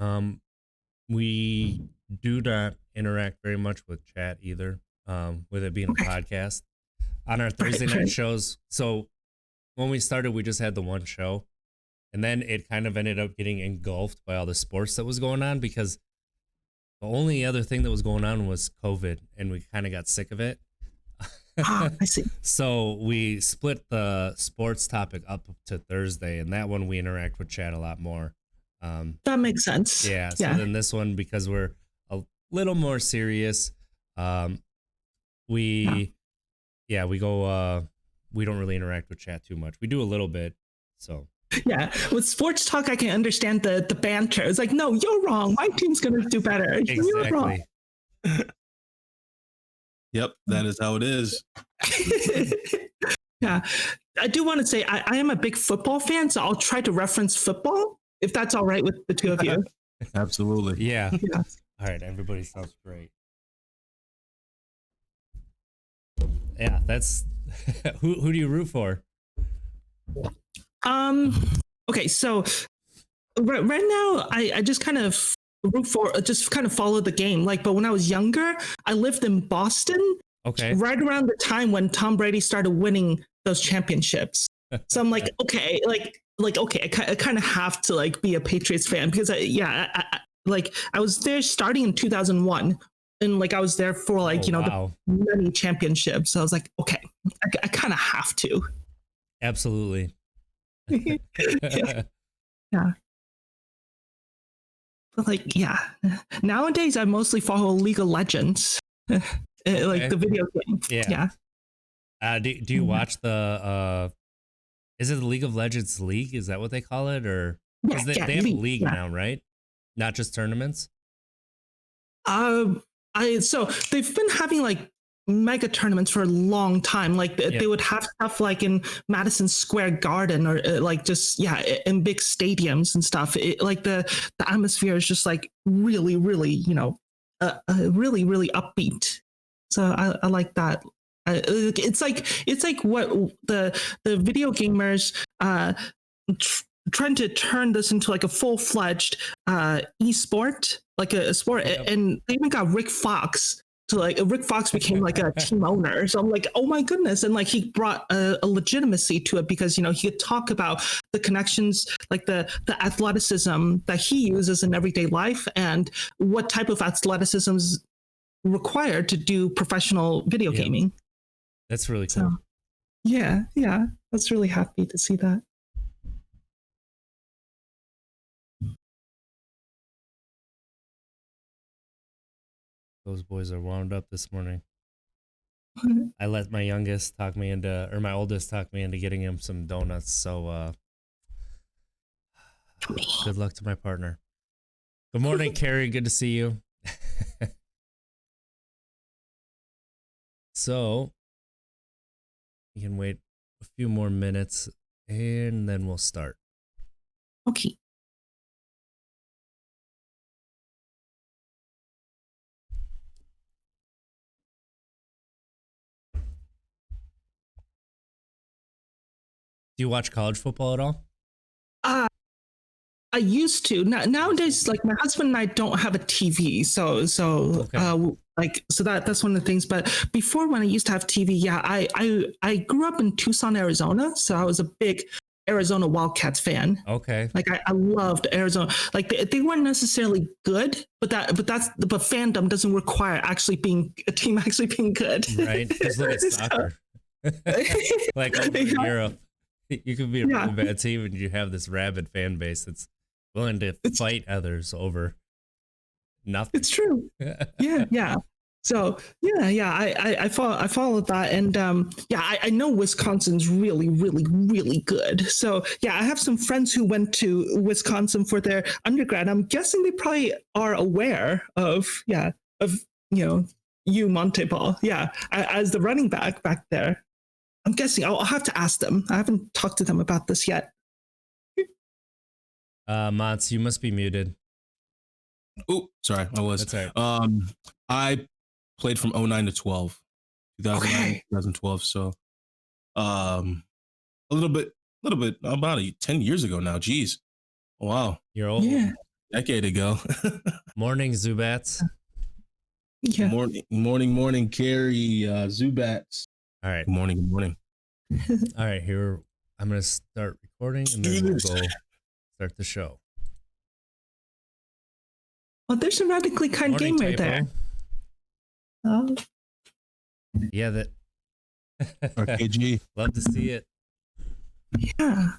Um, we do not interact very much with chat either. With it being a Okay. podcast on our Thursday Right, night right. shows. So when we started, we just had the one show, and then it kind of ended up getting engulfed by all the sports that was going on because the only other thing that was going on was COVID, and we kind of got sick of it. I see. So we split the sports topic up to Thursday, and that one we interact with chat a lot more. That makes sense. Yeah. So Yeah. then this one, because we're a little more serious, um, Yeah. we we go. We don't really interact with chat too much. We do a little bit. So Yeah. With sports talk, I can understand the banter. It's like, no, you're wrong. My team's going to do better. You're wrong. exactly. Yep, that is how it is. Yeah. I do want to say I am a big football fan, so I'll try to reference football if that's all right with the two of you. Absolutely. Yeah. Yeah. All right. Everybody sounds great. Yeah. That's who do you root for? Okay, so right now I just kind of root for just kind of follow the game. Like, but when I was younger, I lived in Boston Okay. right around the time when Tom Brady started winning those championships. So I'm like, okay, okay, I kind of have to like be a Patriots fan because I was there starting in 2001 and like I was there for like, wow. the many championships. So I was like, okay, I kind of have to. Absolutely. Yeah. Yeah. But like, yeah. Nowadays, I mostly follow League of Legends, like the video game. Yeah. Yeah. Do you watch the is it the League of Legends League? Is that what they call it? Or Yeah, they have a league now, right? Not just tournaments? So they've been having like mega tournaments for a long time. Like they would have stuff like in Madison Square Garden or like just in big stadiums and stuff. Like the atmosphere is just like really, really, really, really upbeat. So I like that. It's like what the video gamers trying to turn this into like a full-fledged esport, like a sport. Yep. And they even got Rick Fox to like Rick Fox became like a team owner. So I'm like, oh my goodness. And like he brought a legitimacy to it because, he could talk about the connections, like the athleticism that he uses in everyday life and what type of athleticism is required to do professional video gaming. That's really cool. So, yeah. I was really happy to see that. Those boys are wound up this morning. I let my oldest talk me into getting him some donuts. So good luck to my partner. Good morning, Carrie. Good to see you. So you can wait a few more minutes and then we'll start. Okay. Do you watch college football at all? I used to. Nowadays, like my husband and I don't have a TV, so that's one of the things. But before, when I used to have TV, I grew up in Tucson, Arizona, so I was a big Arizona Wildcats fan. Okay. Like I loved Arizona. Like they weren't necessarily good, but fandom doesn't require a team actually being good. Right. Just look at soccer. Like over in Europe, you could be a really bad team and you have this rabid fan base that's willing to fight others over nothing. It's true. Yeah. So I followed that, and I know Wisconsin's really, really, really good. So I have some friends who went to Wisconsin for their undergrad. I'm guessing they probably are aware of Monteball, as the running back there. I'm guessing I'll have to ask them. I haven't talked to them about this yet. Mats, you must be muted. Oh, sorry, I was. That's right. I played from 09 to 12, 2009, 2012. So, a little bit, about 10 years ago now. Jeez. Wow. You're old. Yeah. decade ago. Morning, Zubats. Yeah. Morning, Carrie, Zubats. All right. Good morning. All right, here I'm gonna start recording and then we'll go start the show. Oh, there's a radically kind Morning, gamer Typo. there. Oh, Yeah, that RKG. love to see it. yeah.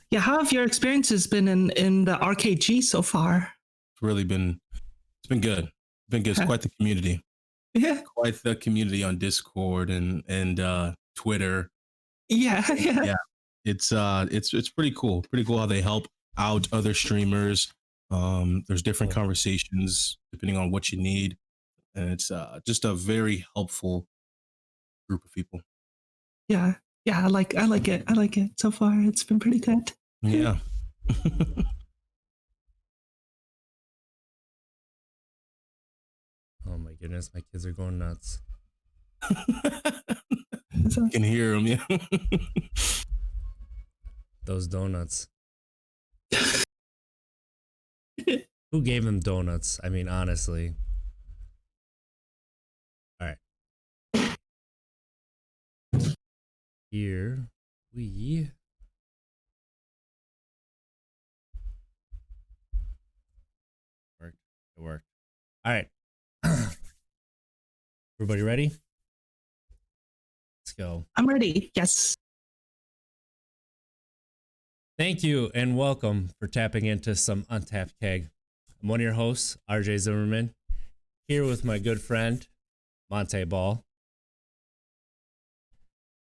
Yeah, how have your experiences been in the RKG so far? It's really been good. It's quite the community. Yeah. Quite the community on Discord and Twitter. Yeah. Yeah. It's pretty cool. Pretty cool how they help out other streamers. There's different conversations depending on what you need. And it's just a very helpful group of people. Yeah. Yeah, I like it. I like it so far. It's been pretty good. Yeah. Oh my goodness, my kids are going nuts. You can hear them, yeah. Those donuts. Who gave them donuts? I mean, honestly. All right. Here we worked. It worked. All right. Everybody ready? Let's go. I'm ready. Yes. Thank you and welcome for tapping into some Untapped Keg. I'm one of your hosts, RJ Zimmerman, here with my good friend, Monte Ball.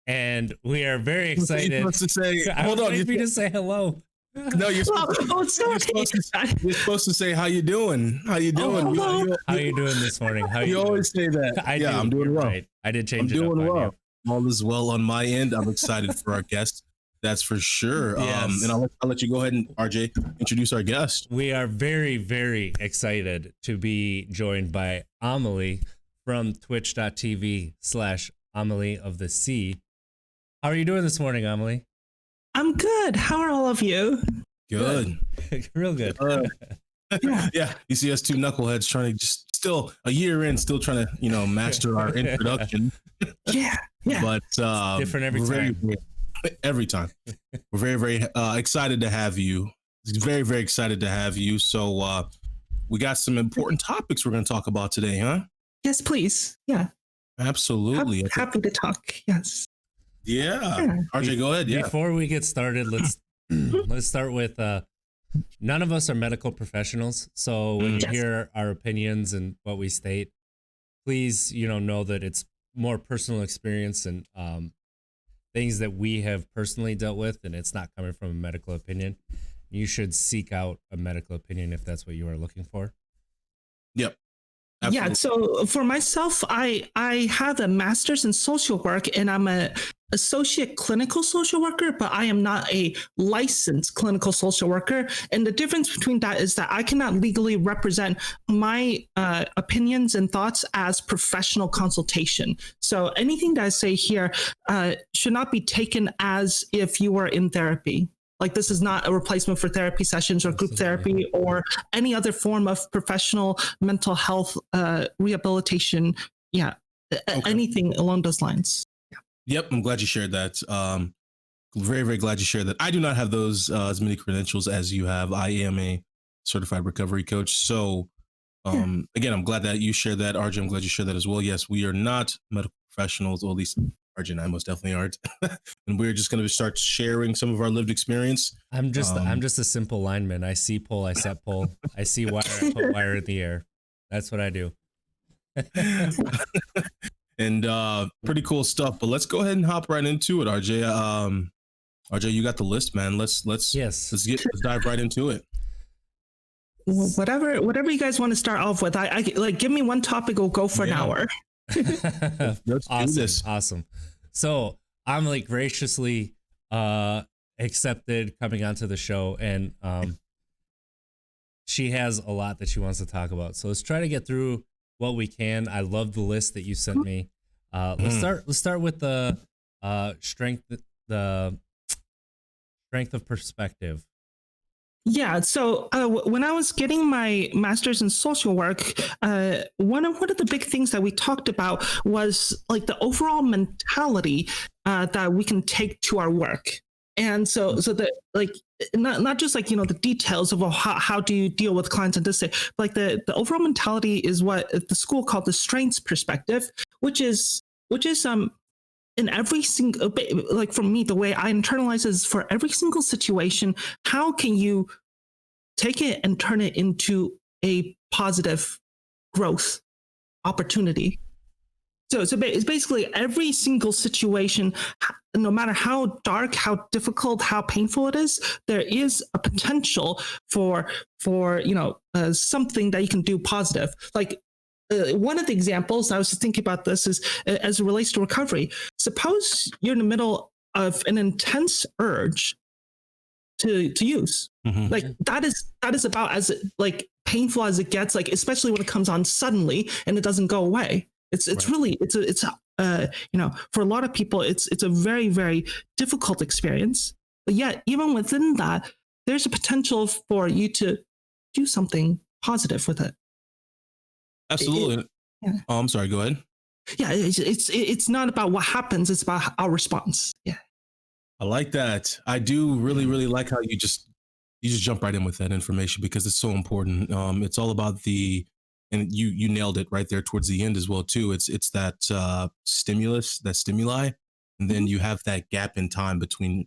And we are very excited. You're supposed to say, hold on, you to say hello. No, you're supposed to say, how you doing? How you doing? How you doing this morning? How you always say that. I'm doing well. Right. I did change I'm it up doing on well. you. All is well on my end. I'm excited for our guest. That's for sure. Yes. And I'll let you go ahead and, RJ, introduce our guest. We are very, very excited to be joined by Amelie from twitch.tv/AmelieoftheSea. How are you doing this morning, Amelie? I'm good. How are all of you? Good. Real good. Yeah. You see us two knuckleheads trying to just still a year in, still trying to, master our introduction. Yeah. But different every time. Every time. We're very, very excited to have you. Very, very excited to have you. So we got some important topics we're going to talk about today, huh? Yes, please. Yeah. Absolutely. Happy to talk. Yes. Yeah. RJ, go ahead. Yeah. Before we get started, let's start with none of us are medical professionals. So when you hear our opinions and what we state, please, know that it's more personal experience and things that we have personally dealt with, and it's not coming from a medical opinion. You should seek out a medical opinion if that's what you are looking for. Yep. Absolutely. Yeah. So for myself, I have a master's in social work and I'm a associate clinical social worker, but I am not a licensed clinical social worker. And the difference between that is that I cannot legally represent my opinions and thoughts as professional consultation. So anything that I say here should not be taken as if you were in therapy. Like, this is not a replacement for therapy sessions or group therapy or any other form of professional mental health rehabilitation. Yeah. Okay. Anything along those lines. Yeah. Yep. I'm glad you shared that. Very, very glad you shared that. I do not have those as many credentials as you have. I am a certified recovery coach. So again, I'm glad that you shared that. RJ, I'm glad you shared that as well. Yes, we are not medical professionals, or at least RJ and I most definitely aren't. And we're just going to start sharing some of our lived experience. I'm just a simple lineman. I see pole, I set pole. I see wire, I put wire in the air. That's what I do. And pretty cool stuff. But let's go ahead and hop right into it, RJ. RJ, you got the list, man. Let's dive right into it. Whatever you guys want to start off with. I like, give me one topic, we'll go for an hour. Let's do this. Awesome. So Amelie graciously accepted coming onto the show, and she has a lot that she wants to talk about. So let's try to get through what we can. I love the list that you sent me. Let's start with the strength of perspective. Yeah. So when I was getting my master's in social work, one of the big things that we talked about was like the overall mentality that we can take to our work. And so the like not just like the details of how do you deal with clients and this, like the overall mentality is what the school called the strengths perspective, which is in every single, like for me, the way I internalize is for every single situation, how can you take it and turn it into a positive growth opportunity? So it's basically every single situation, no matter how dark, how difficult, how painful it is, there is a potential for something that you can do positive. Like one of the examples I was just thinking about this is as it relates to recovery. Suppose you're in the middle of an intense urge to use. Like that is about as like painful as it gets, like especially when it comes on suddenly and it doesn't go away. It's Right. really for a lot of people it's a very, very difficult experience. But yet even within that, there's a potential for you to do something positive with it. Absolutely. Yeah. Oh, I'm sorry. Go ahead. Yeah, it's not about what happens, it's about our response. Yeah. I like that. I do really like how you just jump right in with that information because it's so important. It's all about and you nailed it right there towards the end as well too. It's that stimulus, that stimuli, and then you have that gap in time between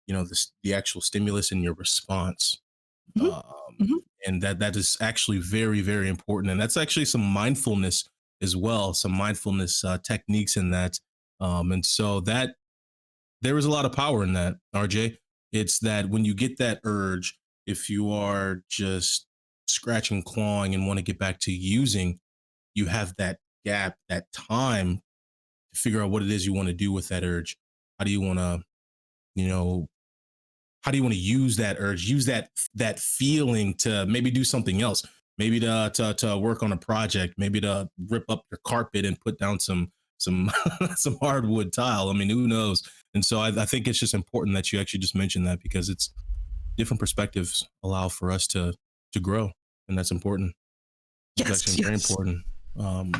the actual stimulus and your response. Mhm. Mhm. And that is actually very important, and that's actually some mindfulness as well, some mindfulness techniques in that. And so that there is a lot of power in that, RJ. It's that when you get that urge, if you are just scratching, clawing, and want to get back to using, you have that gap, that time to figure out what it is you want to do with that urge. How do you want to, you know, how do you want to use that urge, use that feeling to maybe do something else, maybe to work on a project, maybe to rip up your carpet and put down some some hardwood tile. I mean, who knows? And so I think it's just important that you actually just mention that because it's different perspectives allow for us to grow, and that's important. It's Yes, actually very yes. important. What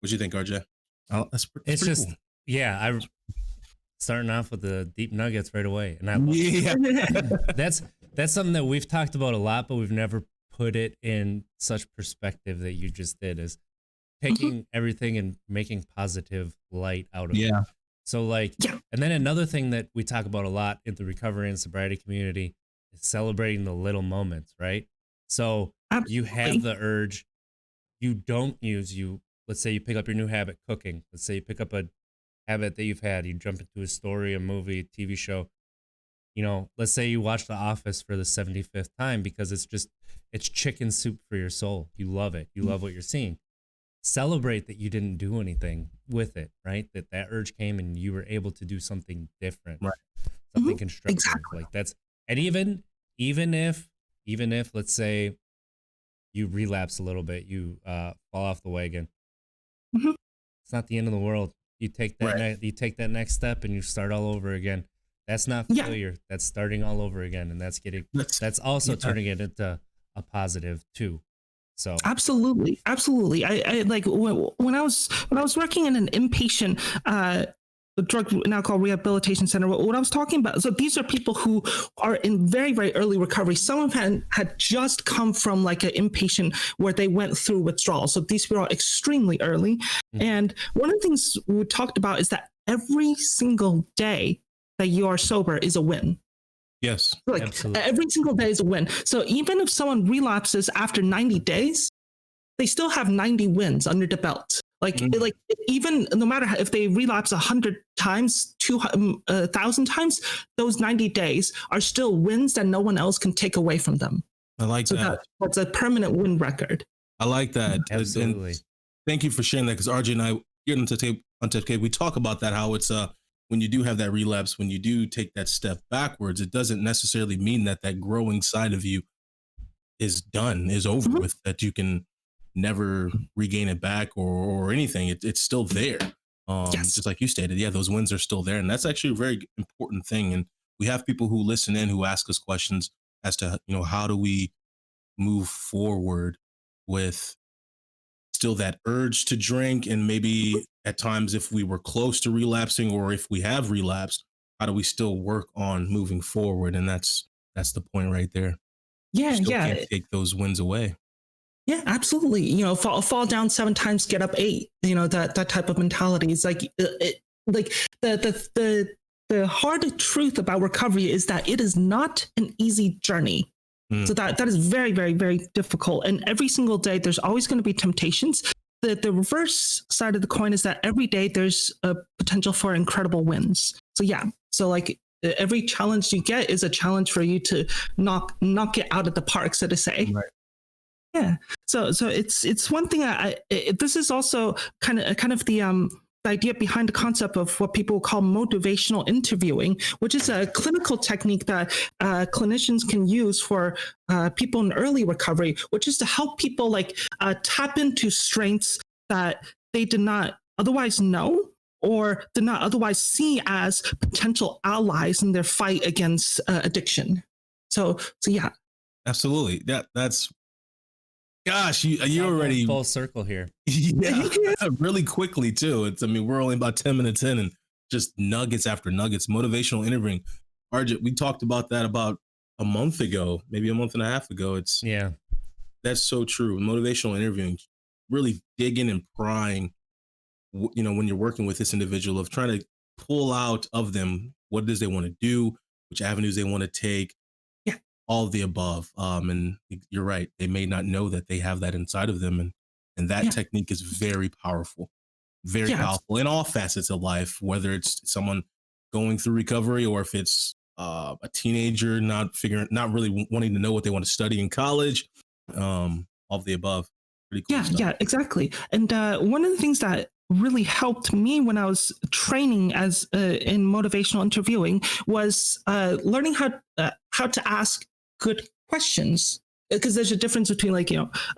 do you think, RJ? Oh, that's It's pretty just, cool. yeah, I starting off with the deep nuggets right away. And Yeah. that's something that we've talked about a lot, but we've never put it in such perspective that you just did, is taking everything and making positive light out of it. Yeah. So like, Yeah. and then another thing that we talk about a lot in the recovery and sobriety community is celebrating the little moments, right? So you have Absolutely. the urge, you don't use, let's say you pick up your new habit, cooking. Let's say you pick up a habit that you've had, you jump into a story, a movie, a TV show. Let's say you watch The Office for the 75th time because it's chicken soup for your soul. You love it. You love what you're seeing. Celebrate that you didn't do anything with it, right? That urge came and you were able to do something different, Right. something Mhm. constructive. Exactly. Like that's, and even if let's say you relapse a little bit, you fall off the wagon. Mhm. It's not the end of the world. Right. You take that next step and you start all over again. That's not Yeah. failure. That's starting all over again, and that's also Yeah. turning it into a positive too. So Absolutely, absolutely. I like when I was working in an inpatient drug now called rehabilitation center. What I was talking about. So these are people who are in very, very early recovery. Some of them had just come from like an inpatient where they went through withdrawal. So these people are extremely early. And one of the things we talked about is that every single day that you are sober is a win. Yes. Like absolutely, every single day is a win. So even if someone relapses after 90 days, they still have 90 wins under the belt. Like even no matter if they relapse 100 times, 2,000 times, those 90 days are still wins that no one else can take away from them. I like So that. that's a permanent win record. I like that. absolutely. And thank you for sharing that because RJ and I here on Untapped Keg, we talk about that, how it's when you do have that relapse, when you do take that step backwards, it doesn't necessarily mean that that growing side of you is done, is over Mhm. with, that you can never regain it back or anything. It's still there. Yes. Just like you stated, yeah, those wins are still there. And that's actually a very important thing. And we have people who listen in, who ask us questions. as to, how do we move forward with still that urge to drink, and maybe at times if we were close to relapsing or if we have relapsed, how do we still work on moving forward? And that's the point right there. Yeah, Still yeah. can't take those wins away. Yeah, absolutely. Fall down 7 times, get up 8. That type of mentality. It's like the hard truth about recovery is that it is not an easy journey. So that is very, very, very difficult. And every single day, there's always going to be temptations. The reverse side of the coin is that every day there's a potential for incredible wins. So yeah, so like every challenge you get is a challenge for you to knock it out of the park, so to say. Right. Yeah. So it's one thing. This is also kind of the idea behind the concept of what people call motivational interviewing, which is a clinical technique that clinicians can use for people in early recovery, which is to help people tap into strengths that they did not otherwise know or did not otherwise see as potential allies in their fight against addiction. So yeah. Absolutely. That's gosh, you already full circle here. Yeah, really quickly too. We're only about 10 minutes in, and just nuggets after nuggets. Motivational interviewing. Arjit, we talked about that about a month ago, maybe a month and a half ago. That's so true. Motivational interviewing, really digging and prying, when you're working with this individual, of trying to pull out of them what it is they want to do, which avenues they want to take. All of the above. And you're right. They may not know that they have that inside of them. And that technique is very powerful, very powerful in all facets of life, whether it's someone going through recovery or if it's a teenager not really wanting to know what they want to study in college, all of the above. Pretty cool stuff. Yeah, exactly. And one of the things that really helped me when I was training as in motivational interviewing was learning how to ask good questions, because there's a difference between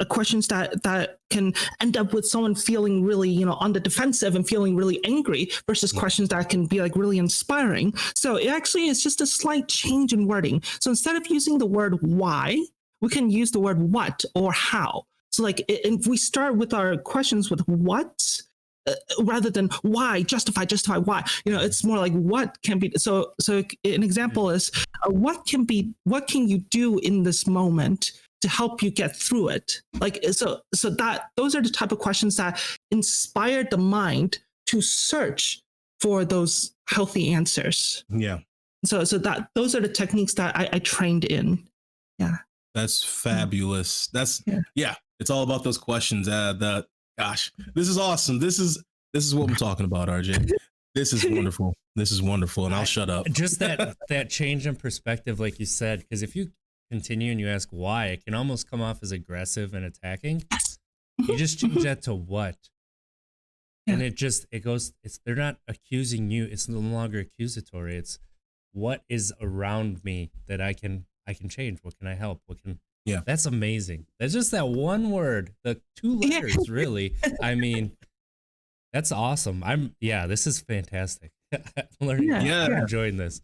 questions that can end up with someone feeling really on the defensive and feeling really angry versus questions that can be really inspiring. So it actually is just a slight change in wording. So instead of using the word why, we can use the word what or how. So if we start with our questions with what, rather than why, justify why, it's more like what can be. So an example is what can you do in this moment to help you get through it? So that those are the type of questions that inspire the mind to search for those healthy answers. Yeah. So that those are the techniques that I trained in. Yeah. That's fabulous. It's all about those questions. Gosh, this is awesome. This is what I'm talking about, RJ. This is wonderful. This is wonderful. And I'll shut up. Just that change in perspective, like you said, because if you continue and you ask why, it can almost come off as aggressive and attacking. You just change that to what. And they're not accusing you. It's no longer accusatory. It's what is around me that I can change. What can I help? That's amazing. That's just that one word, the 2 letters, really. That's awesome. This is fantastic. I'm learning. I'm enjoying this.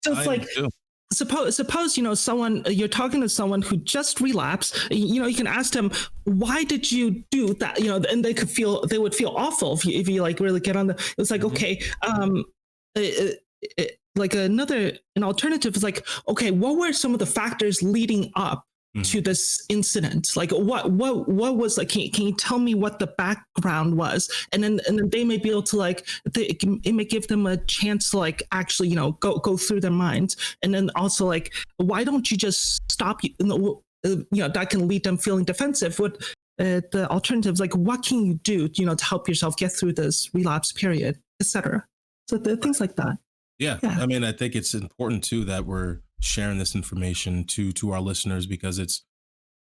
So it's suppose someone, you're talking to someone who just relapsed, you can ask them, why did you do that? And they would feel awful if you really get on it's like, okay, an alternative is okay, what were some of the factors leading up to this incident? What was can you tell me what the background was? And then they may be able to it may give them a chance to actually go through their minds. And then also why don't you just stop? That can lead them feeling defensive. What the alternatives, what can you do to help yourself get through this relapse period, etc. So the things like that. Yeah. I think it's important too that we're sharing this information to our listeners, because it's,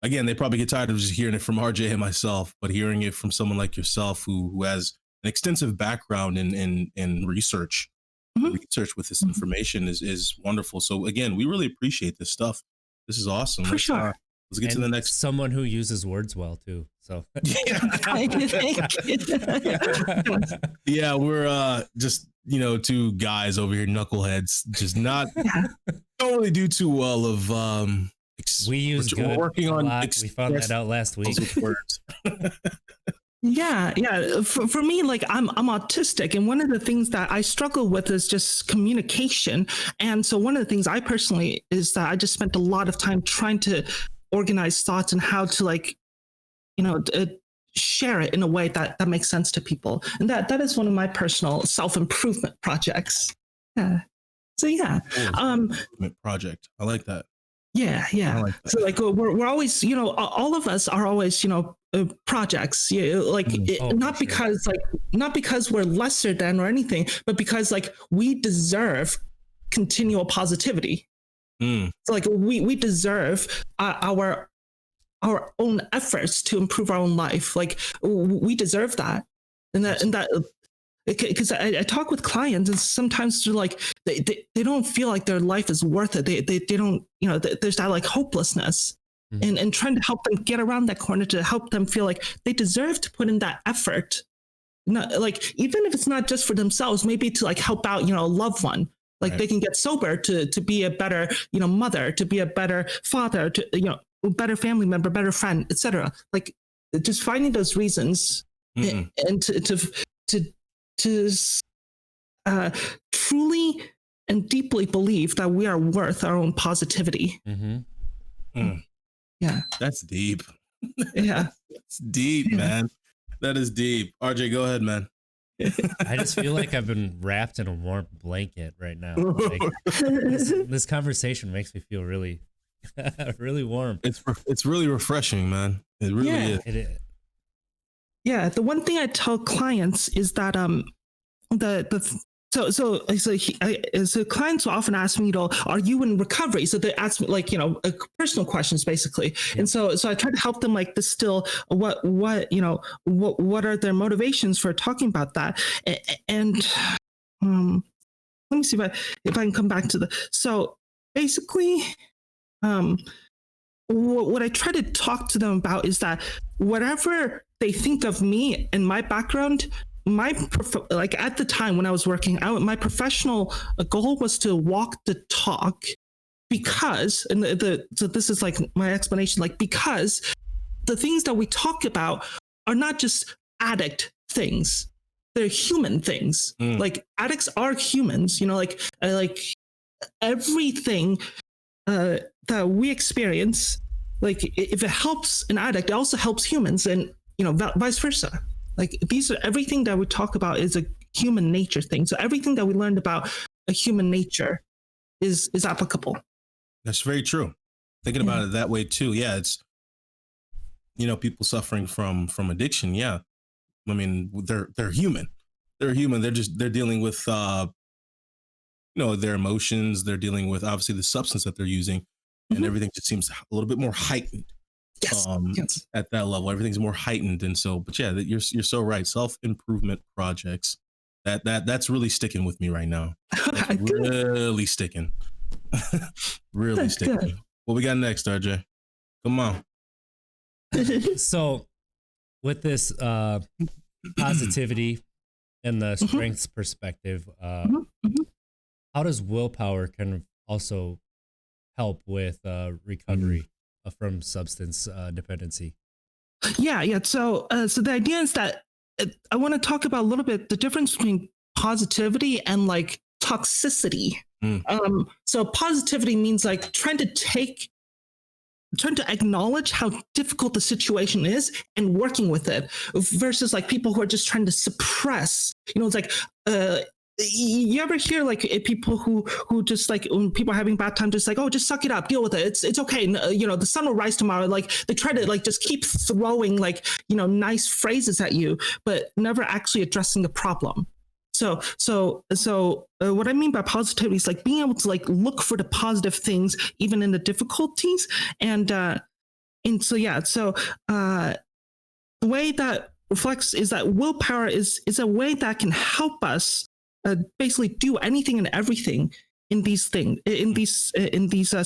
again, they probably get tired of just hearing it from RJ and myself, but hearing it from someone like yourself who has an extensive background in research with this information is wonderful. So again, we really appreciate this stuff. This is awesome. For sure. Let's get to the next. Someone who uses words well too. So we're just 2 guys over here, knuckleheads, just not don't really do too well of We use good working a on lot. We found that out last week. words. Yeah. For me, like I'm autistic, and one of the things that I struggle with is just communication. And so one of the things I personally is that I just spent a lot of time trying to organize thoughts and how to like, share it in a way that makes sense to people. And that is one of my personal self-improvement projects. Yeah. So yeah. Improvement project. I like that. Yeah. Like that. So like we're always, all of us are always, projects. Not because we're lesser than or anything, but because like we deserve continual positivity. So like we deserve our own efforts to improve our own life. Like we deserve that, and that. Because I talk with clients, and sometimes they're like they don't feel like their life is worth it. They don't, there's that like hopelessness, and trying to help them get around that corner to help them feel like they deserve to put in that effort. Not like, even if it's not just for themselves, maybe to like help out, a loved one. Like they can get sober to be a better, mother, to be a better father, to, a better family member, better friend, etc. Like just finding those reasons and to truly and deeply believe that we are worth our own positivity. Yeah, that's deep. Yeah, it's deep, man. That is deep. RJ, go ahead, man. I just feel like I've been wrapped in a warm blanket right now. Like, this conversation makes me feel really, really warm. It's really refreshing, man. It really is. It is. Yeah, the one thing I tell clients is that so clients will often ask me, are you in recovery? So they ask me like, personal questions basically. Yeah. And so I try to help them like distill what are their motivations for talking about that. And let me see if I can come back to so basically, what I try to talk to them about is that whatever they think of me and my background, like at the time when I was working out, my professional goal was to walk the talk, because, and so this is like my explanation, like because the things that we talk about are not just addict things, they're human things. Like addicts are humans, like everything that we experience, like if it helps an addict, it also helps humans, and vice versa. Like everything that we talk about is a human nature thing. So everything that we learned about a human nature is applicable. That's very true. Thinking about it that way too. Yeah, it's people suffering from addiction. Yeah, I mean they're human. They're human. They're dealing with their emotions. They're dealing with obviously the substance that they're using, and everything just seems a little bit more heightened. Yes. At that level, everything's more heightened, and so. But yeah, you're so right. Self-improvement projects. That's really sticking with me right now. Really sticking. Really sticking. Good. What we got next, RJ? Come on. So, with this positivity and the strengths perspective, how does willpower kind of also help with recovery from substance dependency? Yeah. So the idea is that I want to talk about a little bit the difference between positivity and like toxicity. So positivity means like trying to acknowledge how difficult the situation is and working with it, versus like people who are just trying to suppress. It's like you ever hear like people who just like, when people are having bad time, just like, oh, just suck it up, deal with it, it's okay, the sun will rise tomorrow. Like they try to like just keep throwing like nice phrases at you, but never actually addressing the problem. So what I mean by positivity is like being able to like look for the positive things even in the difficulties, and so the way that reflects is that willpower is a way that can help us basically do anything and everything in these things, in these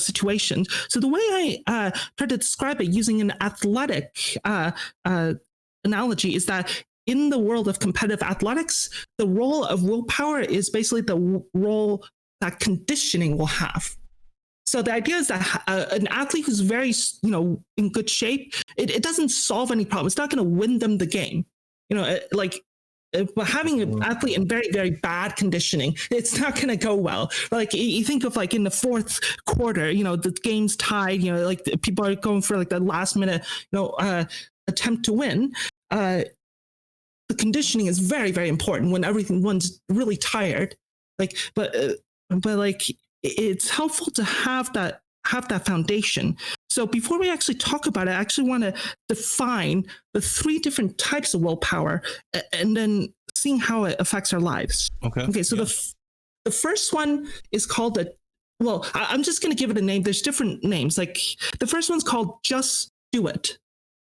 situations. So the way I try to describe it using an athletic analogy is that in the world of competitive athletics, the role of willpower is basically the role that conditioning will have. So the idea is that an athlete who's very, in good shape, it doesn't solve any problem. It's not going to win them the game. But having an athlete in very, very bad conditioning, it's not going to go well. Like you think of like in the fourth quarter, the game's tied, like people are going for like the last minute, attempt to win. The conditioning is very, very important when everyone's really tired. But it's helpful to have that foundation. So before we actually talk about it, I actually want to define the 3 different types of willpower and then seeing how it affects our lives. Okay. So the first one is called I'm just going to give it a name. There's different names. Like the first one's called just do it.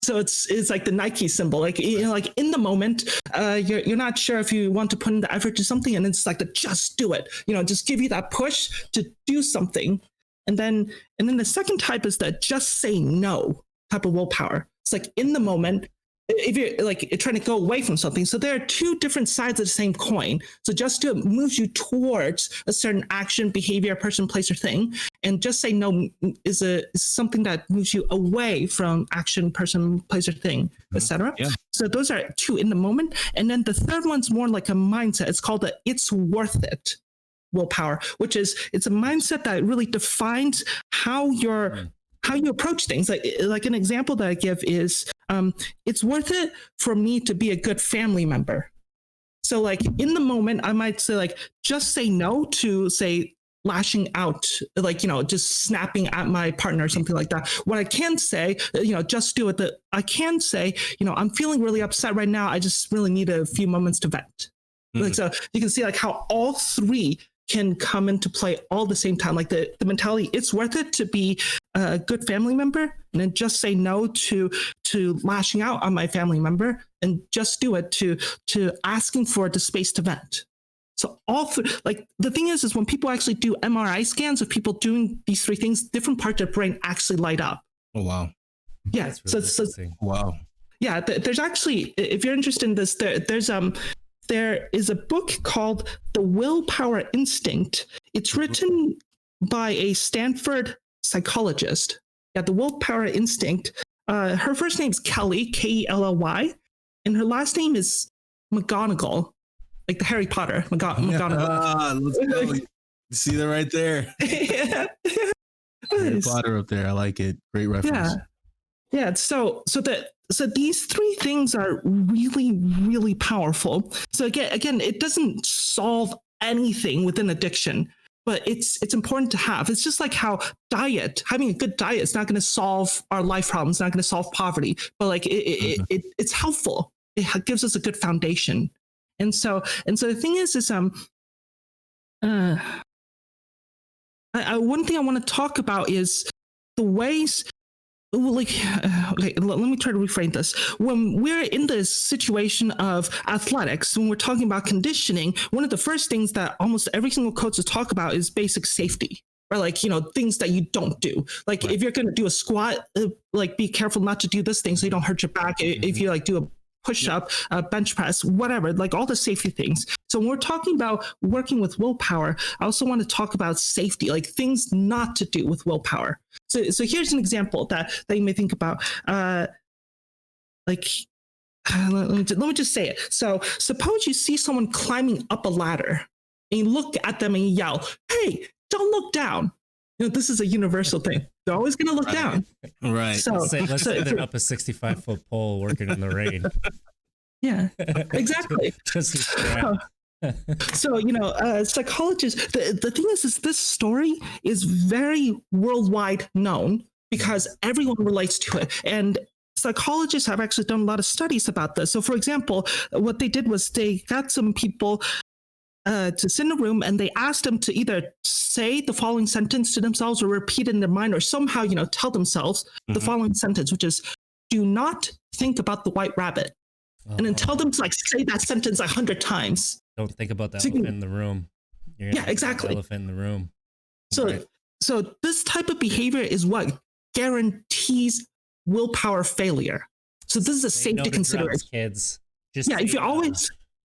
So it's like the Nike symbol, like, like in the moment, you're not sure if you want to put in the effort to something, and it's like the just do it, just give you that push to do something. And then the second type is the just say no type of willpower. It's like in the moment, if you're like trying to go away from something. So there are 2 different sides of the same coin. So just do it moves you towards a certain action, behavior, person, place, or thing. And just say no is something that moves you away from action, person, place, or thing, etc. Yeah. So those are 2 in the moment. And then the third one's more like a mindset. It's called it's worth it willpower, which is it's a mindset that really defines how you approach things. Like an example that I give is it's worth it for me to be a good family member. So like in the moment, I might say like just say no to say lashing out, like, just snapping at my partner or something like that. What I can say, just do it. I can say, I'm feeling really upset right now. I just really need a few moments to vent. Like, so you can see like how all 3 can come into play all the same time. Like the mentality, it's worth it to be a good family member, and then just say no to lashing out on my family member, and just do it to asking for the space to vent. So all 3, like the thing is when people actually do MRI scans of people doing these 3 things, different parts of their brain actually light up. Oh, wow. Yeah. Really wow. Yeah. There's actually, if you're interested in this, there is a book called The Willpower Instinct. It's written by a Stanford psychologist. Yeah, The Willpower Instinct. Her first name is Kelly, Kelly, and her last name is McGonagall, like the Harry Potter. McGonagall. Let's go. You see that right there? Yeah. Harry Potter up there. I like it. Great reference. Yeah. So these 3 things are really, really powerful. So again, it doesn't solve anything within addiction, but it's important to have. It's just like how having a good diet is not going to solve our life problems, not going to solve poverty, but like it's helpful. It gives us a good foundation. And so the thing is one thing I want to talk about is the ways. Okay, let me try to reframe this. When we're in the situation of athletics, when we're talking about conditioning, one of the first things that almost every single coach will talk about is basic safety, or like, things that you don't do. Like if you're going to do a squat, like be careful not to do this thing so you don't hurt your back. If you like do a push up, bench press, whatever, like all the safety things. So when we're talking about working with willpower, I also want to talk about safety, like things not to do with willpower. So here's an example that you may think about. Let me just say it. So suppose you see someone climbing up a ladder and you look at them and you yell, "Hey, don't look down." This is a universal thing. They're always going to look down. Right. So let's say they're up a 65-foot pole working in the rain. Yeah, exactly. So psychologists, the thing is this story is very worldwide known because everyone relates to it. And psychologists have actually done a lot of studies about this. So for example, what they did was they got some people to sit in a room and they asked them to either say the following sentence to themselves or repeat it in their mind or somehow, tell themselves the following sentence, which is, "Do not think about the white rabbit." And then tell them to say that sentence 100 times. Don't think about the elephant in the room. Yeah, exactly. Elephant in the room. So this type of behavior is what guarantees willpower failure. So this is a safety consideration. Kids. If you always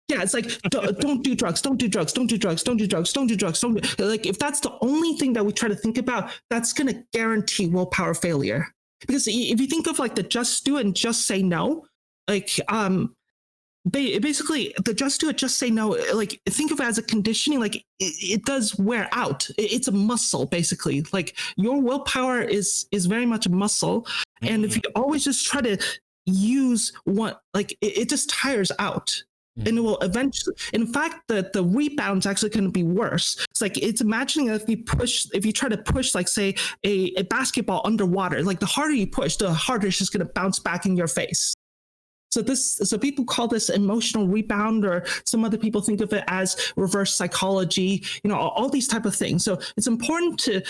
Yeah, it's like don't do drugs, don't do drugs, don't do drugs, don't do drugs, don't do drugs, don't do, like if that's the only thing that we try to think about, that's going to guarantee willpower failure. Because if you think of like the just do it and just say no, like basically the just do it, just say no, like think of it as a conditioning, like it does wear out. It's a muscle basically. Like your willpower is very much a muscle, and if you always just try to use one, like it just tires out. And it will eventually, in fact, the rebound's actually going to be worse. It's like, it's imagining if you try to push, like say a basketball underwater, like the harder you push, the harder it's just going to bounce back in your face. So people call this emotional rebound, or some other people think of it as reverse psychology, all these type of things. So it's important to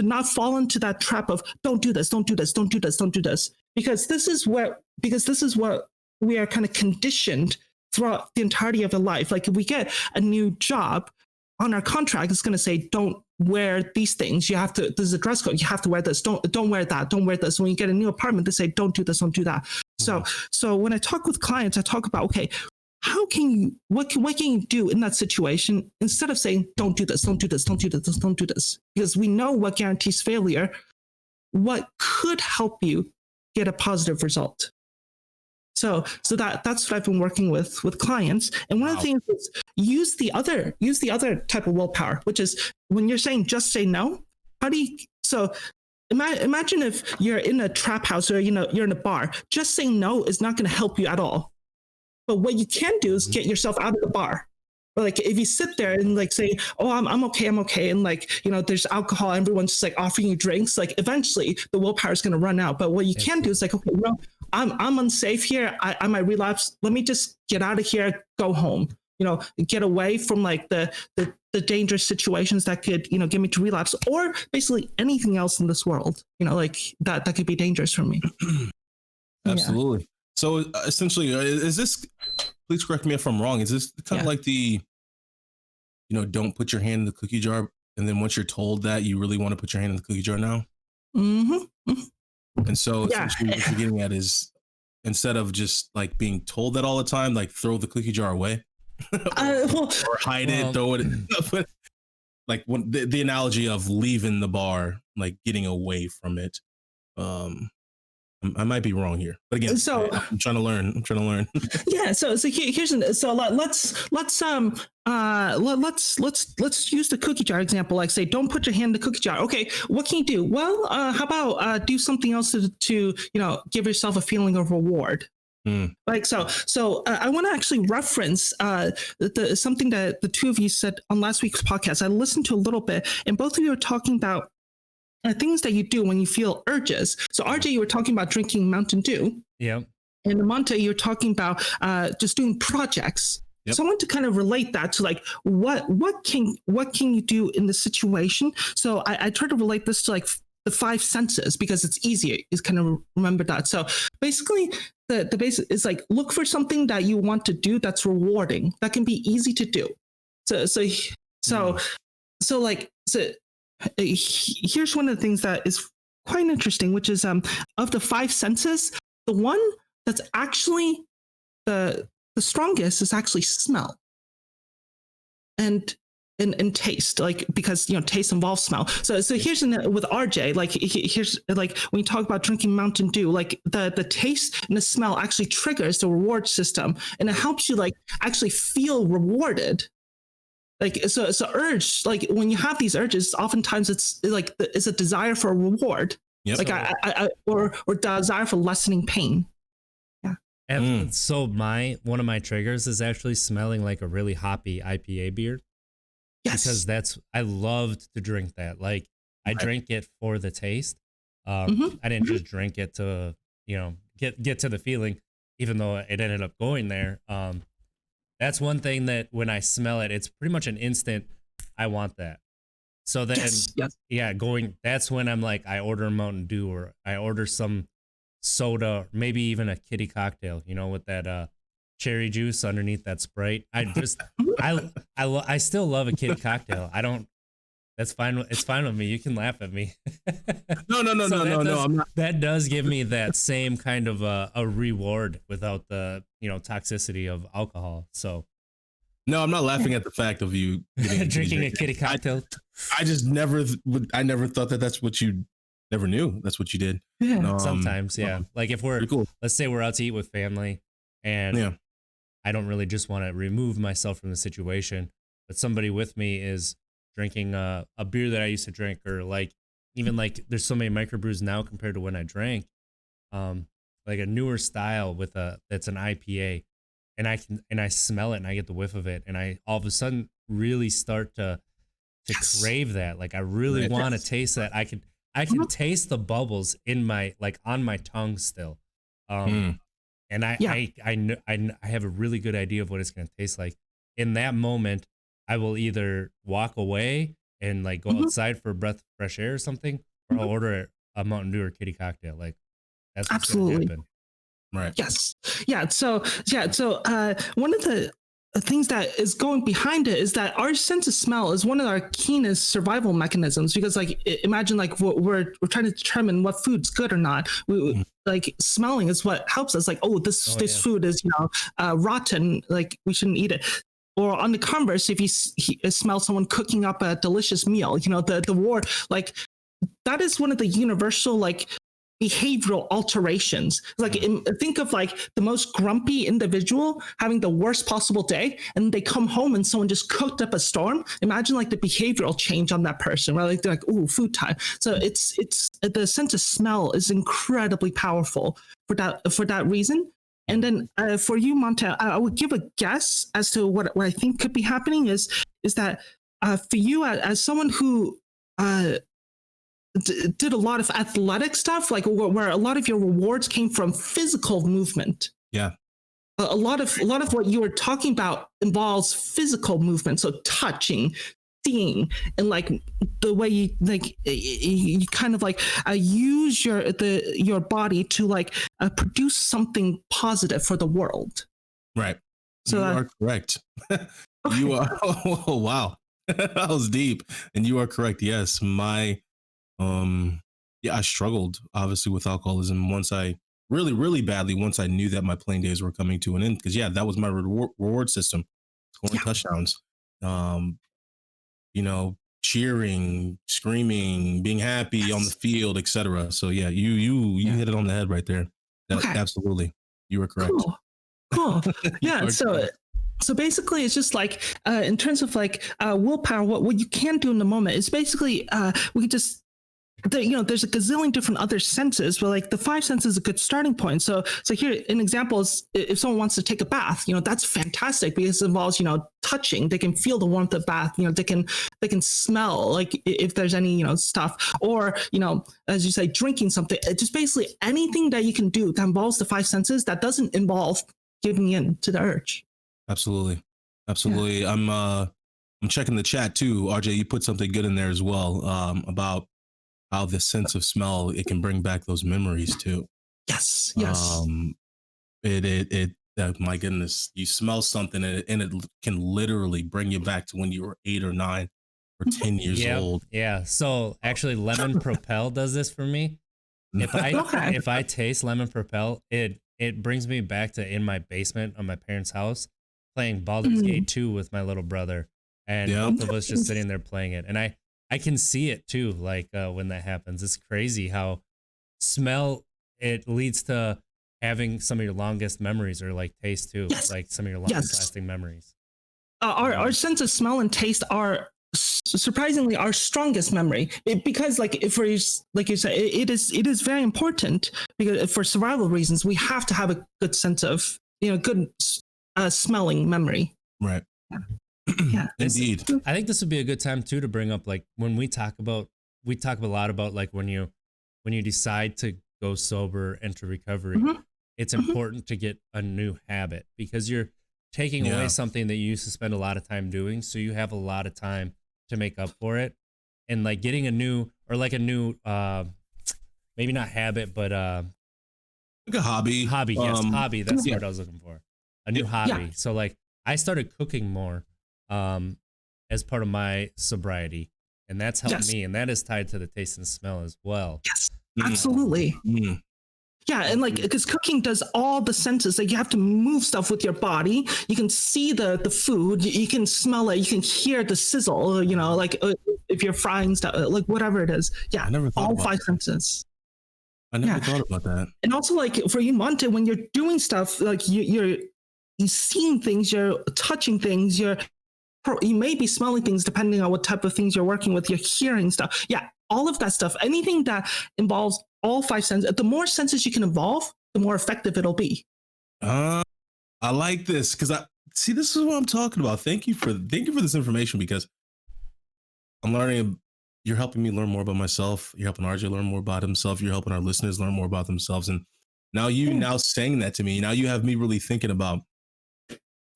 not fall into that trap of don't do this, don't do this, don't do this, don't do this, because this is what we are kind of conditioned throughout the entirety of a life. Like if we get a new job, on our contract, it's going to say, don't wear these things. This is a dress code. You have to wear this. Don't wear that. Don't wear this. When you get a new apartment, they say, don't do this. Don't do that. So when I talk with clients, I talk about, okay, what can you do in that situation instead of saying, don't do this, don't do this, don't do this, don't do this, because we know what guarantees failure. What could help you get a positive result? So that's what I've been working with clients. And one of the things is use the other type of willpower, which is when you're saying just say no. Imagine if you're in a trap house or you're in a bar. Just saying no is not going to help you at all. But what you can do is get yourself out of the bar. Or like if you sit there and like say, oh, I'm okay, and like there's alcohol, everyone's just like offering you drinks, like eventually the willpower is going to run out. But what you can do is like, okay, I'm unsafe here. I might relapse. Let me just get out of here, go home, get away from like the dangerous situations that could, get me to relapse, or basically anything else in this world, like that could be dangerous for me. Absolutely. Yeah. So essentially, is this, please correct me if I'm wrong, is this kind of like the, don't put your hand in the cookie jar, and then once you're told that, you really want to put your hand in the cookie jar now? Mm-hmm. And so essentially what you're getting at is, instead of just like being told that all the time, like throw the cookie jar away or hide it, throw it. Like when the analogy of leaving the bar, like getting away from it. I might be wrong here, but again, I'm trying to learn. Yeah. So let's use the cookie jar example. Like say, don't put your hand in the cookie jar. Okay. What can you do? Well, how about do something else to give yourself a feeling of reward. Like so I want to actually reference something that the two of you said on last week's podcast. I listened to a little bit, and both of you were talking about things that you do when you feel urges. So RJ, you were talking about drinking Mountain Dew. Yeah. And Monte, you're talking about just doing projects. Yep. So I want to kind of relate that to like what can you do in the situation. So I try to relate this to like the five senses, because it's easier is kind of remember that. So basically the basic is like, look for something that you want to do that's rewarding, that can be easy to do. Here's one of the things that is quite interesting, which is of the five senses, the one that's actually the strongest is actually smell and taste, like, because taste involves smell. So here's with RJ, like here's like when you talk about drinking Mountain Dew, like the taste and the smell actually triggers the reward system, and it helps you like actually feel rewarded. Like so urge, like when you have these urges, oftentimes it's like it's a desire for a reward. Yep. Like I or desire for lessening pain. Yeah. And so one of my triggers is actually smelling like a really hoppy IPA beer. Yes. Because I loved to drink that. Like I drank it for the taste. I didn't just drink it to, get to the feeling, even though it ended up going there. That's one thing that when I smell it, it's pretty much an instant, I want that. So then, that's when I'm like, I order a Mountain Dew, or I order some soda, maybe even a kitty cocktail, with that cherry juice underneath that Sprite. I still love a kitty cocktail. That's fine. It's fine with me. You can laugh at me. No, I'm not. That does give me that same kind of a reward without the, toxicity of alcohol. So No, I'm not laughing at the fact of you drinking a kitty cocktail. I just never thought that's what you never knew. That's what you did. Yeah. Sometimes, yeah. Like if cool. let's say we're out to eat with family and I don't really just want to remove myself from the situation, but somebody with me is drinking a beer that I used to drink, or like even like there's so many microbrews now compared to when I drank, like a newer style that's an IPA, and I smell it and I get the whiff of it, and I all of a sudden really start to crave that. Like I really want to taste that. I can taste the bubbles in my, like on my tongue still. And I know I have a really good idea of what it's going to taste like. In that moment, I will either walk away and like go outside for a breath of fresh air or something, or I'll order a Mountain Dew or kitty cocktail. Like that's what's absolutely gonna happen. Right. Yes. Yeah. So one of the things that is going behind it is that our sense of smell is one of our keenest survival mechanisms, because like imagine like we're trying to determine what food's good or not. Like smelling is what helps us, like, oh, this food is rotten, like we shouldn't eat it. Or on the converse, if you smell someone cooking up a delicious meal, the war, like that is one of the universal like behavioral alterations. Like think of like the most grumpy individual having the worst possible day, and they come home and someone just cooked up a storm. Imagine like the behavioral change on that person, right? Like they're like, "Ooh, food time." So it's the sense of smell is incredibly powerful for that reason. And then for you, Monta, I would give a guess as to what I think could be happening is that for you as someone who did a lot of athletic stuff, like where a lot of your rewards came from physical movement. Yeah. A lot of what you were talking about involves physical movement. So touching, seeing, and like the way you kind of like use your body to like produce something positive for the world. Right. So you are correct. You are. Oh, wow. That was deep. And you are correct. Yes. I struggled obviously with alcoholism once I really badly, once I knew that my playing days were coming to an end, because that was my reward system, scoring touchdowns, cheering, screaming, being happy on the field, etc. So you hit it on the head right there. Absolutely, you were correct. Cool. Yeah. So basically, it's just like in terms of like willpower, what you can do in the moment is basically we can just. There's a gazillion different other senses, but like the five senses is a good starting point. So here an example is if someone wants to take a bath, that's fantastic because it involves, touching. They can feel the warmth of the bath. They can smell like if there's any, stuff, or, as you say, drinking something. Just basically anything that you can do that involves the five senses that doesn't involve giving in to the urge. Absolutely. Yeah. I'm checking the chat too. RJ, you put something good in there as well about how the sense of smell, it can bring back those memories too. Yes. It my goodness, you smell something and it can literally bring you back to when you were 8 or 9 or 10 years old. Yeah. So actually, lemon Propel does this for me. If I taste lemon Propel, it brings me back to in my basement of my parents' house playing Baldur's Gate 2 with my little brother, and both of us just sitting there playing it, and I can see it too, like when that happens. It's crazy how smell, it leads to having some of your longest memories, or like taste too, like some of your longest lasting memories. Our sense of smell and taste are surprisingly our strongest memory, because like if we're, like you said, it is very important, because for survival reasons we have to have a good sense of good smelling memory. Right. Yeah, indeed. I think this would be a good time too to bring up, like, when we talk a lot about like when you decide to go sober, enter recovery, it's important to get a new habit, because you're taking away something that you used to spend a lot of time doing, so you have a lot of time to make up for it. And like getting a new maybe not habit, but like a hobby. Hobby, that's the word I was looking for. A new hobby. So like I started cooking more as part of my sobriety, And that's helped Yes. me. And that is tied to the taste and smell as well. Yes, absolutely. Yeah, and like because cooking does all the senses. Like you have to move stuff with your body. You can see the food. You can smell it. You can hear the sizzle. You know, like if you're frying stuff, like whatever it is. Yeah, I never thought all about five that. senses. I never thought about that. And also, like for you, Monte, when you're doing stuff, like you're seeing things, you're touching things, you may be smelling things depending on what type of things you're working with. You're hearing stuff. Yeah, all of that stuff. Anything that involves all five senses. The more senses you can involve, the more effective it'll be. I like this because this is what I'm talking about. Thank you for this information because I'm learning. You're helping me learn more about myself. You're helping RJ learn more about himself. You're helping our listeners learn more about themselves. And now now saying that to me, now you have me really thinking about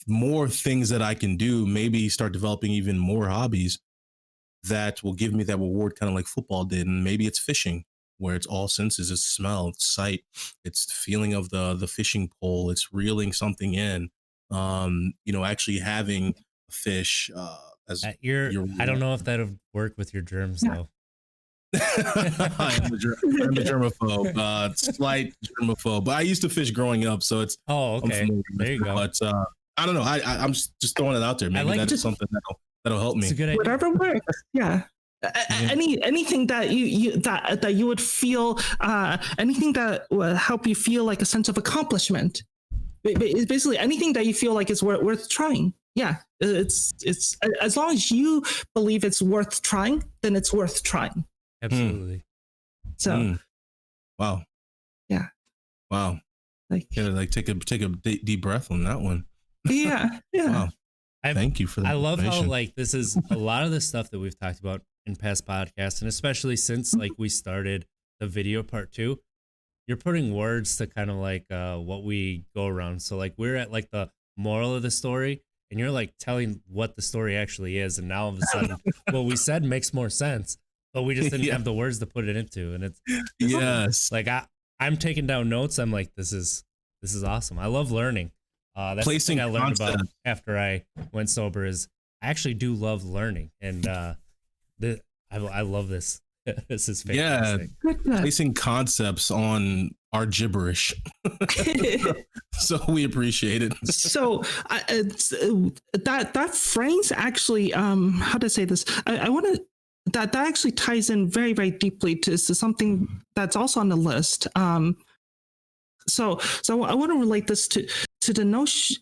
more things that I can do. Maybe start developing even more hobbies that will give me that reward, kind of like football did. And maybe it's fishing, where it's all senses. It's smell, it's sight, it's the feeling of the fishing pole, it's reeling something in. Actually having a fish as I don't know if that would work with your germs though. I'm a germaphobe, slight germaphobe, but I used to fish growing up, so it's okay. There you go. But I don't know. I'm just throwing it out there. Maybe that's something that'll help me. It's a good idea. Whatever works. Yeah. Anything that you would feel, anything that will help you feel like a sense of accomplishment. It's basically anything that you feel like is worth trying. Yeah, it's as long as you believe it's worth trying, then it's worth trying. Absolutely. So, wow. Yeah. Wow. Like take a deep breath on that one. Yeah. Yeah. Wow. Thank you for that. I love how like this is a lot of the stuff that we've talked about in past podcasts, and especially since like we started the video part 2, you're putting words to kind of like what we go around. So like we're at like the moral of the story, and you're like telling what the story actually is, and now all of a sudden what we said makes more sense, but we just didn't have the words to put it into. And it's like I'm taking down notes. I'm like, this is awesome. I love learning. That's the thing I learned about after I went sober is I actually do love learning, and I love this. This is fantastic. Yeah, placing concepts on our gibberish. So we appreciate it. So that phrase actually, how to say this? I want to. That actually ties in very, very deeply to something that's also on the list. So I want to relate this to the notion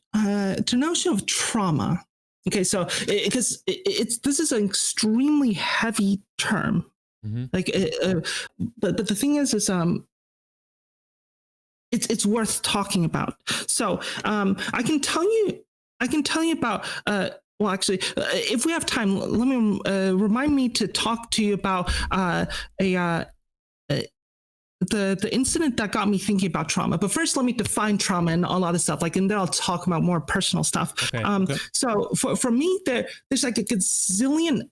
of trauma. Okay, so because this is an extremely heavy term. Mm-hmm. Like, but the thing is it's worth talking about. So I can tell you about. Well, actually, if we have time, let me remind me to talk to you about the incident that got me thinking about trauma. But first, let me define trauma and a lot of stuff. Like, and then I'll talk about more personal stuff. Okay. So for me, there's like a gazillion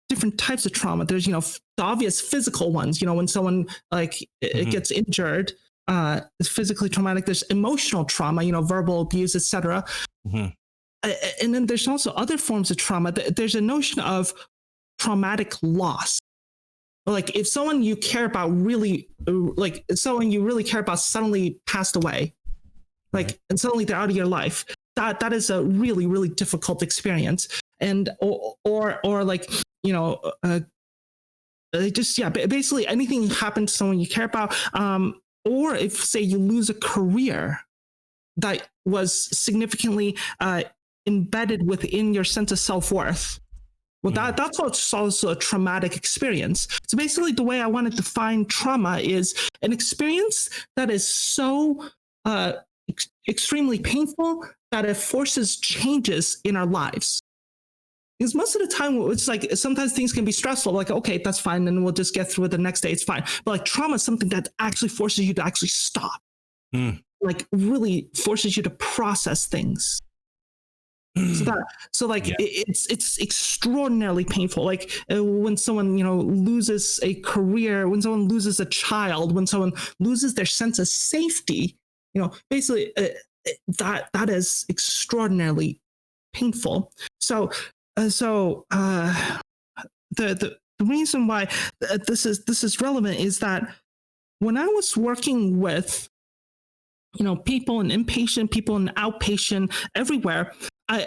different types of trauma. There's the obvious physical ones. When someone like it gets injured, it's physically traumatic. There's emotional trauma. Verbal abuse, etc. Mm-hmm. And then there's also other forms of trauma. There's a notion of traumatic loss. Like if someone you care about really, like someone you really care about suddenly passed away, like, and suddenly they're out of your life. That is a really, really difficult experience. And or like basically anything happens to someone you care about. Or if say you lose a career that was significantly embedded within your sense of self-worth. Well, that's also a traumatic experience. So basically the way I want to define trauma is an experience that is so extremely painful that it forces changes in our lives. Because most of the time it's like sometimes things can be stressful, like, okay, that's fine, and we'll just get through it the next day, it's fine. But like trauma is something that actually forces you to actually stop. Like really forces you to process things. It's extraordinarily painful. Like when someone loses a career, when someone loses a child, when someone loses their sense of safety, basically that is extraordinarily painful. So the the reason why this is relevant is that when I was working with, people in inpatient, people in outpatient, everywhere,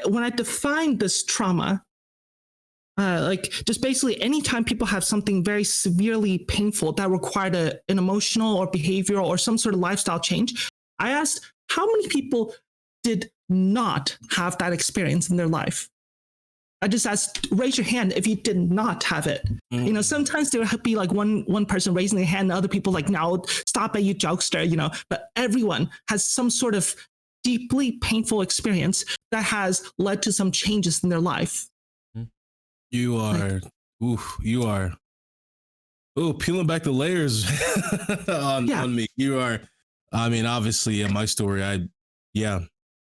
when I defined this trauma, just basically anytime people have something very severely painful that required an emotional or behavioral or some sort of lifestyle change, I asked how many people did not have that experience in their life. I just asked, raise your hand if you did not have it. Mm-hmm. Sometimes there would be like one person raising their hand, and other people like, no, stop it, you jokester, but everyone has some sort of deeply painful experience that has led to some changes in their life. You are peeling back the layers on me. You are, obviously in my story,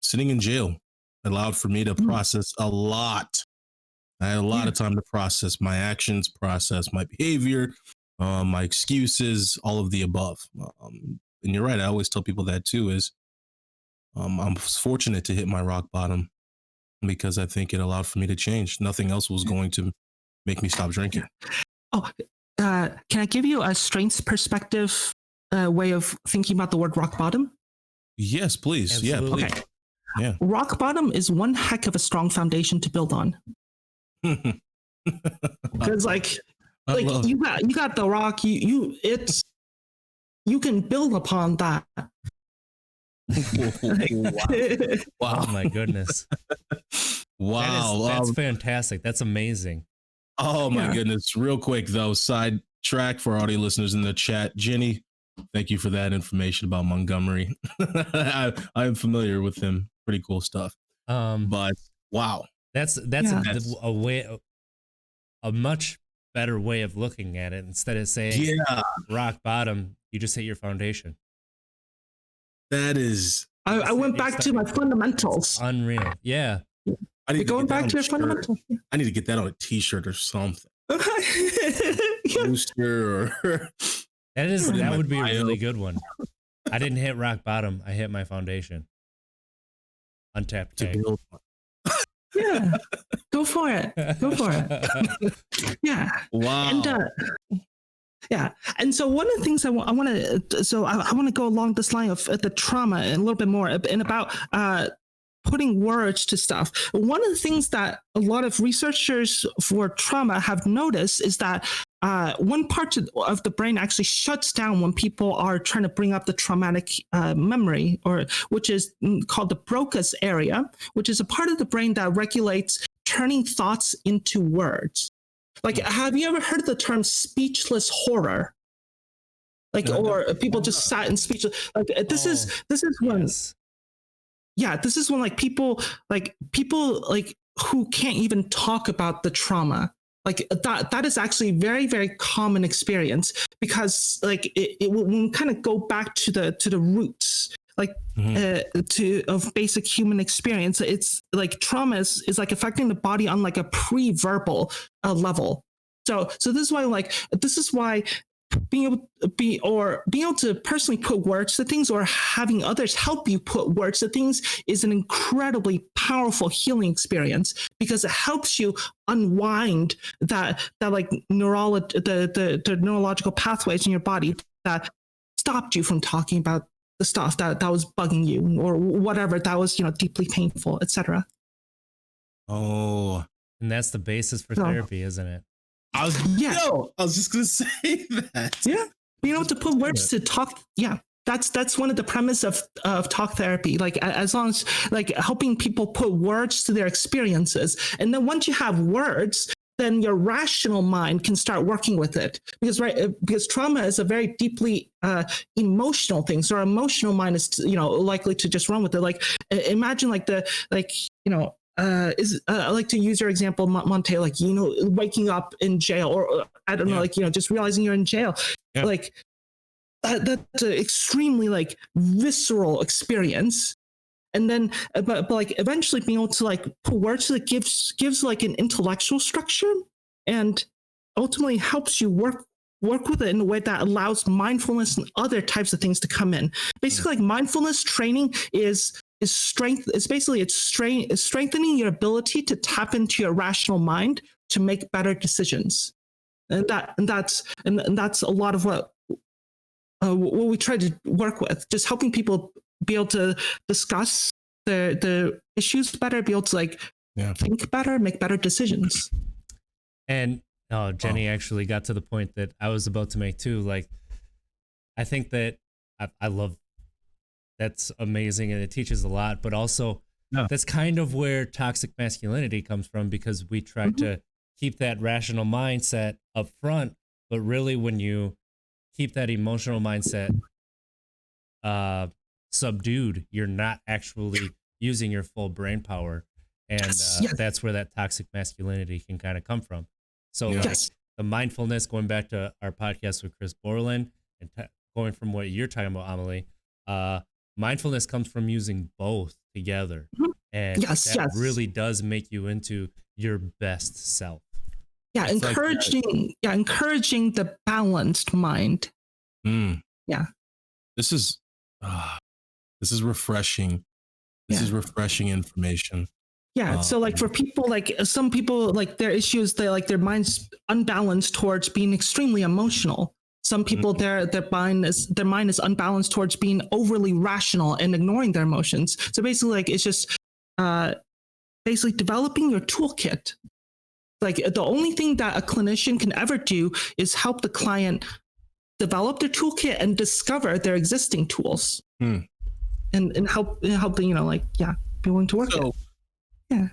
sitting in jail allowed for me to process a lot. I had a lot of time to process my actions, process my behavior, my excuses, all of the above. And you're right. I always tell people that too, is I'm fortunate to hit my rock bottom because I think it allowed for me to change. Nothing else was going to make me stop drinking. Oh, can I give you a strengths perspective way of thinking about the word rock bottom? Yes, please. Absolutely. Yeah, please. Okay. Yeah. Rock bottom is one heck of a strong foundation to build on. Because you got the rock, you can build upon that. Wow. Oh my goodness. Wow. That's fantastic. That's amazing. Oh my goodness. Real quick though, side track for audio listeners in the chat. Jenny, thank you for that information about Montgomery. I am familiar with him. Pretty cool stuff. But wow. That's a much better way of looking at it. Instead of saying rock bottom, you just hit your foundation. That is. I went back to my fundamentals. Unreal. Yeah. Going back to your fundamentals. I need to get that on a t-shirt or something. Poster or that would be a really good one. I didn't hit rock bottom. I hit my foundation. Untapped Keg. Yeah, go for it. Yeah. Wow. And and so one of the things I want to go along this line of the trauma and a little bit more and about putting words to stuff. One of the things that a lot of researchers for trauma have noticed is that one part of the brain actually shuts down when people are trying to bring up the traumatic memory, which is called the Broca's area, which is a part of the brain that regulates turning thoughts into words. Like, have you ever heard the term speechless horror? Or people just sat in speechless. This is when. Yes. Yeah, this is when people who can't even talk about the trauma. That is actually very, very common experience because it will kind of go back to the roots of basic human experience. It's like trauma is affecting the body on a pre-verbal level. So this is why being able to personally put words to things or having others help you put words to things is an incredibly powerful healing experience because it helps you unwind the neurological pathways in your body that stopped you from talking about the stuff that was bugging you or whatever that was deeply painful, etc. Oh, and that's the basis for therapy, isn't it? I was just gonna say that. Yeah, being able to put words to talk. Yeah, that's one of the premise of talk therapy. As long as helping people put words to their experiences, and then once you have words, then your rational mind can start working with it. Because trauma is a very deeply emotional thing. So our emotional mind is likely to just run with it. Imagine I like to use your example, Monte, waking up in jail or I don't know, just realizing you're in jail. Yeah. That's an extremely visceral experience. And then, but eventually being able to put words that gives an intellectual structure and ultimately helps you work with it in a way that allows mindfulness and other types of things to come in. Basically, mindfulness training is strengthening your ability to tap into your rational mind to make better decisions. and that's a lot of what we try to work with, just helping people be able to discuss the issues better, be able to think better, make better decisions. And Jenny actually got to the point that I was about to make too. Like, I think that I love, that's amazing, and it teaches a lot, but also that's kind of where toxic masculinity comes from, because we try to keep that rational mindset up front, but really when you keep that emotional mindset subdued, you're not actually using your full brain power. And that's where that toxic masculinity can kind of come from. So like the mindfulness, going back to our podcast with Chris Borland, and going from what you're talking about, Amelie, mindfulness comes from using both together. And that really does make you into your best self. Yeah, it's encouraging the balanced mind. Yeah. This is refreshing. This is refreshing information. Yeah. So like for people, like some people, like their issues, they like their mind's unbalanced towards being extremely emotional. Some people, their mind is unbalanced towards being overly rational and ignoring their emotions. So basically, like it's just basically developing your toolkit. Like the only thing that a clinician can ever do is help the client develop their toolkit and discover their existing tools, and help them, be willing to work it. Yeah.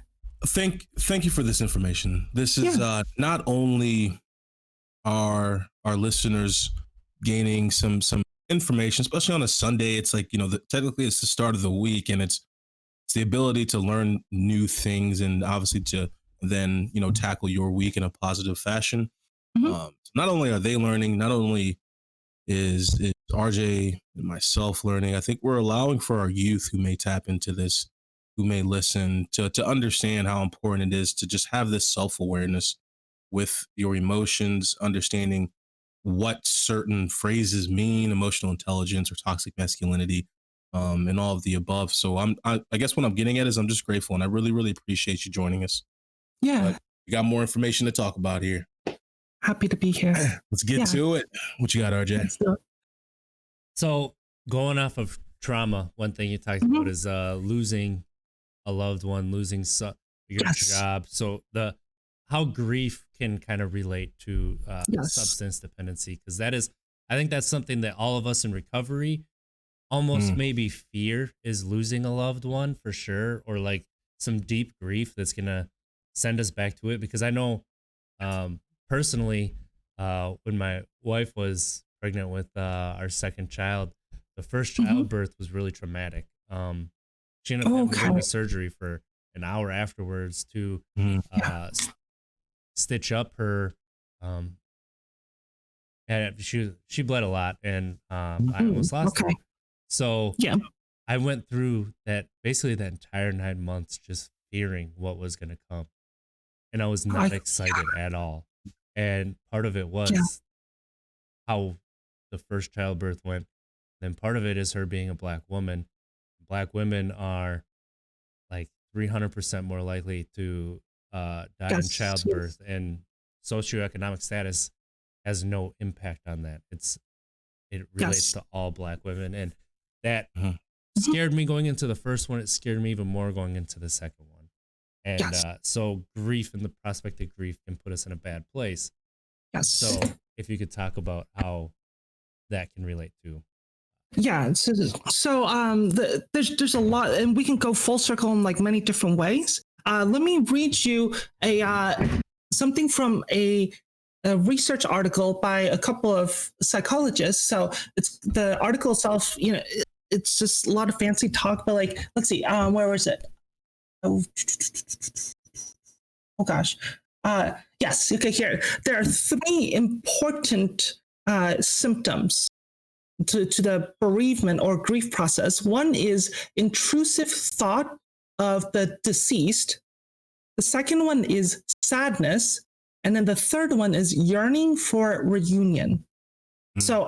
Thank you for this information. This is not only our listeners gaining some information, especially on a Sunday. It's like, technically it's the start of the week, and it's the ability to learn new things, and obviously to then, tackle your week in a positive fashion. So not only are they learning, not only is RJ and myself learning, I think we're allowing for our youth who may tap into this, who may listen, to understand how important it is to just have this self-awareness with your emotions, understanding what certain phrases mean, emotional intelligence or toxic masculinity, and all of the above. So I guess what I'm getting at is I'm just grateful, and I really, really appreciate you joining us. Yeah. But we got more information to talk about here. Happy to be here. Let's get to it. What you got, RJ? So going off of trauma, one thing you talked about is losing a loved one, losing your job. So how grief can kind of relate to substance dependency, because I think that's something that all of us in recovery almost maybe fear, is losing a loved one for sure, or like some deep grief that's gonna send us back to it. Because I know personally, when my wife was pregnant with our second child, the first childbirth was really traumatic. She ended up having to go into surgery for an hour afterwards to stitch up her, and she bled a lot, and I almost lost her. So I went through basically that entire 9 months just fearing what was going to come, and I was not excited at all. And part of it was how the first childbirth went. Then part of it is her being a Black woman. Black women are like 300% more likely to die in childbirth, and socioeconomic status has no impact on that. It relates to all Black women, and that scared me going into the first one. It scared me even more going into the second one. And so grief and the prospect of grief can put us in a bad place. So if you could talk about how that can relate to. Yeah. So there's a lot, and we can go full circle in like many different ways. Let me read you something from a research article by a couple of psychologists. So it's the article itself, it's just a lot of fancy talk, but like, let's see, where was it? Oh gosh. Yes. Okay. Here, there are 3 important symptoms to the bereavement or grief process. One is intrusive thought of the deceased. The second one is sadness. And then the third one is yearning for reunion. So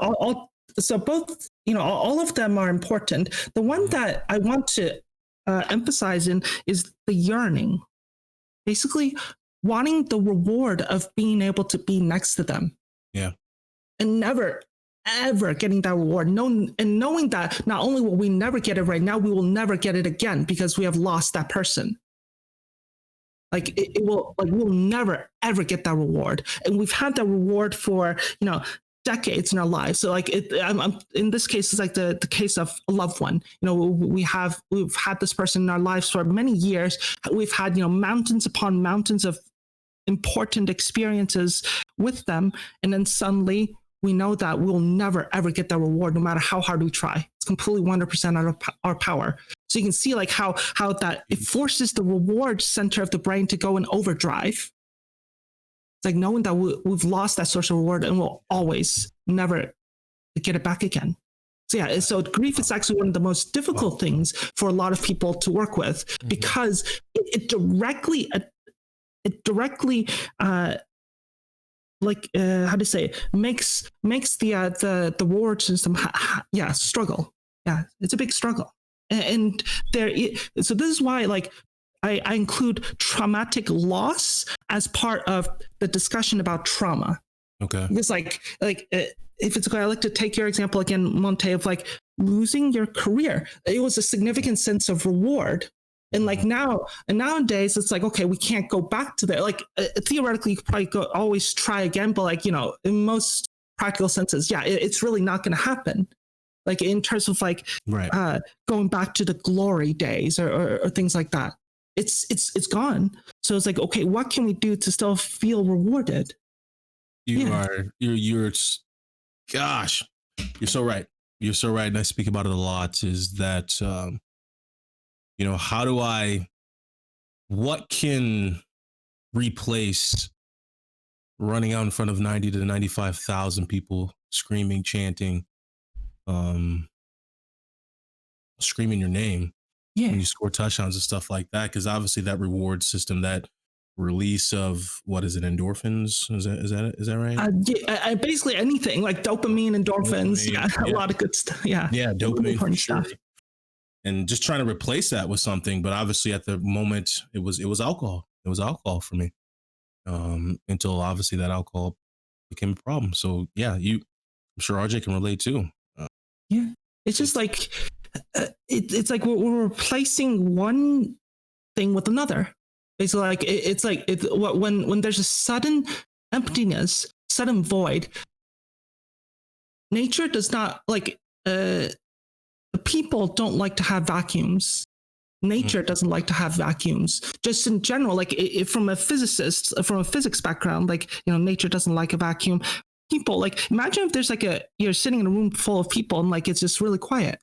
both, all of them are important. The one that I want to emphasize in is the yearning. Basically, wanting the reward of being able to be next to them. Yeah. And never, ever getting that reward. And knowing that not only will we never get it right now, we will never get it again because we have lost that person. Like we'll never, ever get that reward. And we've had that reward for, decades in our lives. So like in this case, it's like the case of a loved one. We've had this person in our lives for many years. We've had, mountains upon mountains of important experiences with them. And then suddenly we know that we'll never, ever get that reward, no matter how hard we try. It's completely 100% out of our power. So you can see like how that it forces the reward center of the brain to go in overdrive. It's like knowing that we've lost that source of reward and we'll always never get it back again. So yeah, so grief is actually one of the most difficult things for a lot of people to work with because it directly how to say it, makes the reward system struggle. Yeah, it's a big struggle. And so this is why like I include traumatic loss as part of the discussion about trauma. Okay. Because like if it's okay, I like to take your example again, Monte, of like losing your career. It was a significant sense of reward. And like nowadays, it's like, okay, we can't go back to there. Like theoretically, you could probably always try again, but like, in most practical senses, it's really not going to happen. Like in terms of like going back to the glory days or things like that, it's gone. So it's like, okay, what can we do to still feel rewarded? You're so right. You're so right. And I speak about it a lot is that, what can replace running out in front of 90 to 95,000 people screaming, chanting, screaming your name when you score touchdowns and stuff like that? Because obviously that reward system, that release of what is it, endorphins? Is that right? Basically anything like dopamine, endorphins, a lot of good stuff. Yeah, dopamine for sure. And just trying to replace that with something, but obviously at the moment it was alcohol. It was alcohol for me, until obviously that alcohol became a problem. So yeah, I'm sure RJ can relate too. It's just like it's like we're replacing one thing with another. It's like when there's a sudden emptiness, sudden void. Nature does not like. People don't like to have vacuums. Nature doesn't like to have vacuums. Just in general, like from a physicist, from a physics background, like, nature doesn't like a vacuum. People, like, imagine if there's you're sitting in a room full of people and like, it's just really quiet.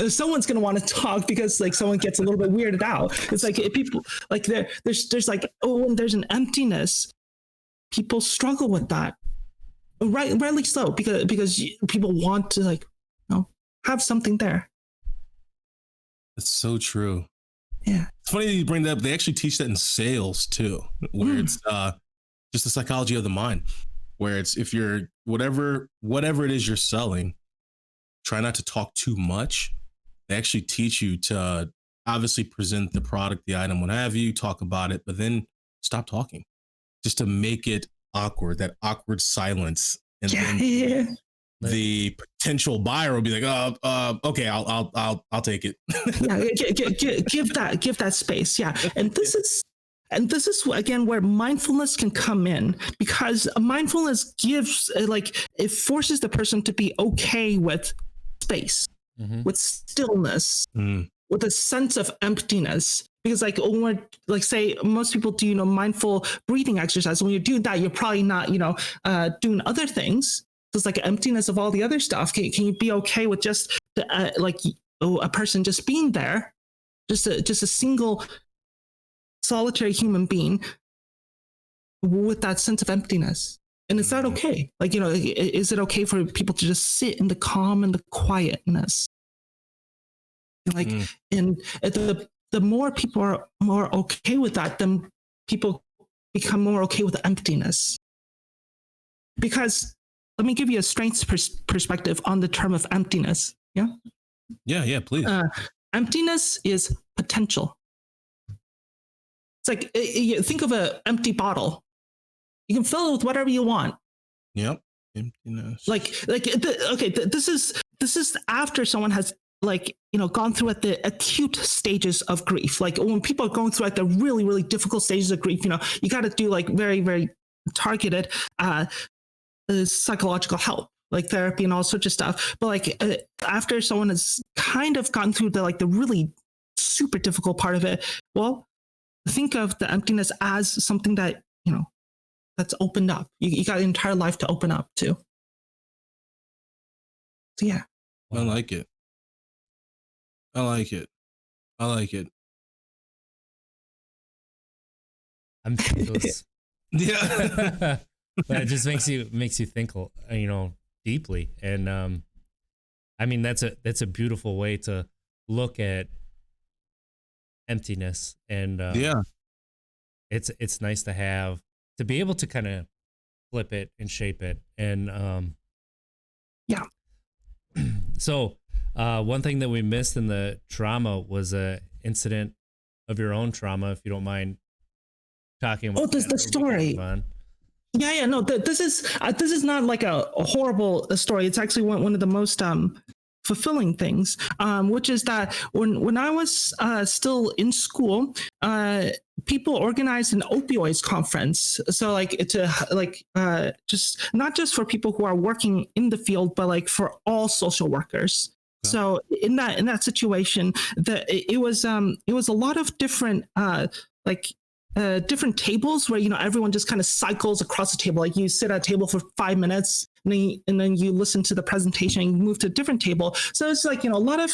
Someone's going to want to talk because like someone gets a little bit weirded out. It's like people like there's like, when there's an emptiness, people struggle with that. Rightly so, because people want to like, have something there. That's so true. Yeah. It's funny that you bring that up. They actually teach that in sales too, where it's just the psychology of the mind, where it's if you're whatever it is you're selling, try not to talk too much. They actually teach you to obviously present the product, the item, what have you, talk about it, but then stop talking just to make it awkward, that awkward silence. And then the potential buyer will be like, okay, I'll take it. give that space. Yeah. And this is again where mindfulness can come in, because mindfulness gives it forces the person to be okay with space, with stillness, with a sense of emptiness. Because like when we're say most people do, mindful breathing exercise. When you're doing that, you're probably not, doing other things. It's like emptiness of all the other stuff. Can you be okay with just a person just being there, just a single solitary human being with that sense of emptiness? And is that okay? Is it okay for people to just sit in the calm and the quietness? And the more people are more okay with that, then people become more okay with the emptiness. Because let me give you a strengths perspective on the term of emptiness. Yeah, please. Emptiness is potential. It's like, think of an empty bottle. You can fill it with whatever you want. Yep. Emptiness. This is after someone has gone through at the acute stages of grief. Like when people are going through like the really, really difficult stages of grief, you got to do like very, very targeted psychological help, like therapy and all sorts of stuff. But after someone has kind of gone through the really super difficult part of it, well, think of the emptiness as something that, that's opened up. You got an entire life to open up to. So yeah. I like it. I'm speechless. Yeah. But it just makes you think, deeply. And I mean, that's a beautiful way to look at emptiness. And yeah, it's nice to be able to kind of flip it and shape it. And yeah. So one thing that we missed in the trauma was a incident of your own trauma, if you don't mind talking about. The story. Yeah, no, this is not like a horrible story. It's actually one of the most fulfilling things, which is that when I was still in school, people organized an opioids conference. So just not just for people who are working in the field, but for all social workers. Yeah. So in that situation, it was a lot of different different tables where everyone just kind of cycles across the table. Like you sit at a table for 5 minutes, and then you listen to the presentation and you move to a different table. So it's a lot of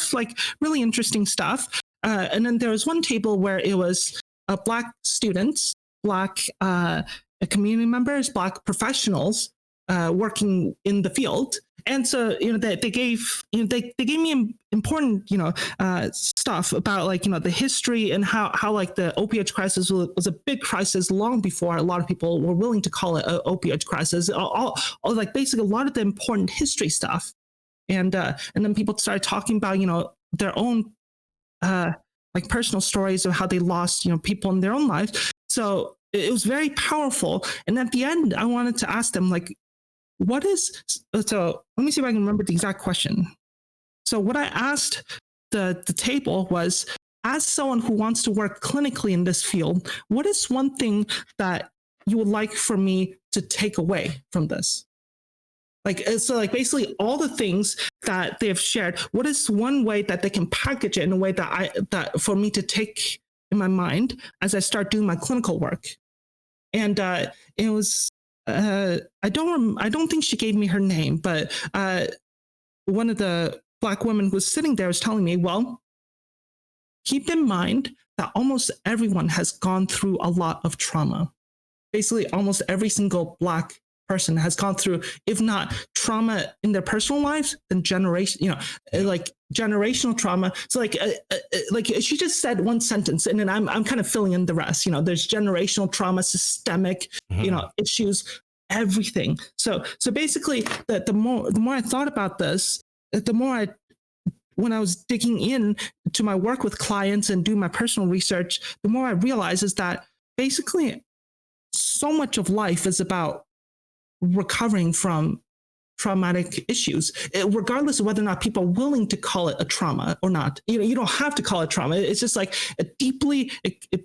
really interesting stuff. And then there was one table where it was Black students, Black community members, Black professionals working in the field. And so, they gave me important, stuff about the history and how the opioid crisis was a big crisis long before a lot of people were willing to call it an opioid crisis. All basically a lot of the important history stuff. And then people started talking about, their own personal stories of how they lost, people in their own lives. So it was very powerful. And at the end, I wanted to ask them so let me see if I can remember the exact question. So what I asked the table was, as someone who wants to work clinically in this field, what is one thing that you would like for me to take away from this? Basically all the things that they've shared, what is one way that they can package it in a way that for me to take in my mind as I start doing my clinical work? And it was, I don't think she gave me her name, but one of the Black women who was sitting there was telling me, well, keep in mind that almost everyone has gone through a lot of trauma. Basically, almost every single Black person has gone through, if not trauma in their personal lives, then generational trauma. So she just said one sentence, and then I'm kind of filling in the rest. There's generational trauma, systemic, issues, everything. So basically, the more I thought about this, the more when I was digging in to my work with clients and do my personal research, the more I realized is that basically so much of life is about recovering from traumatic issues, regardless of whether or not people are willing to call it a trauma or not. You don't have to call it trauma. It's just like a deeply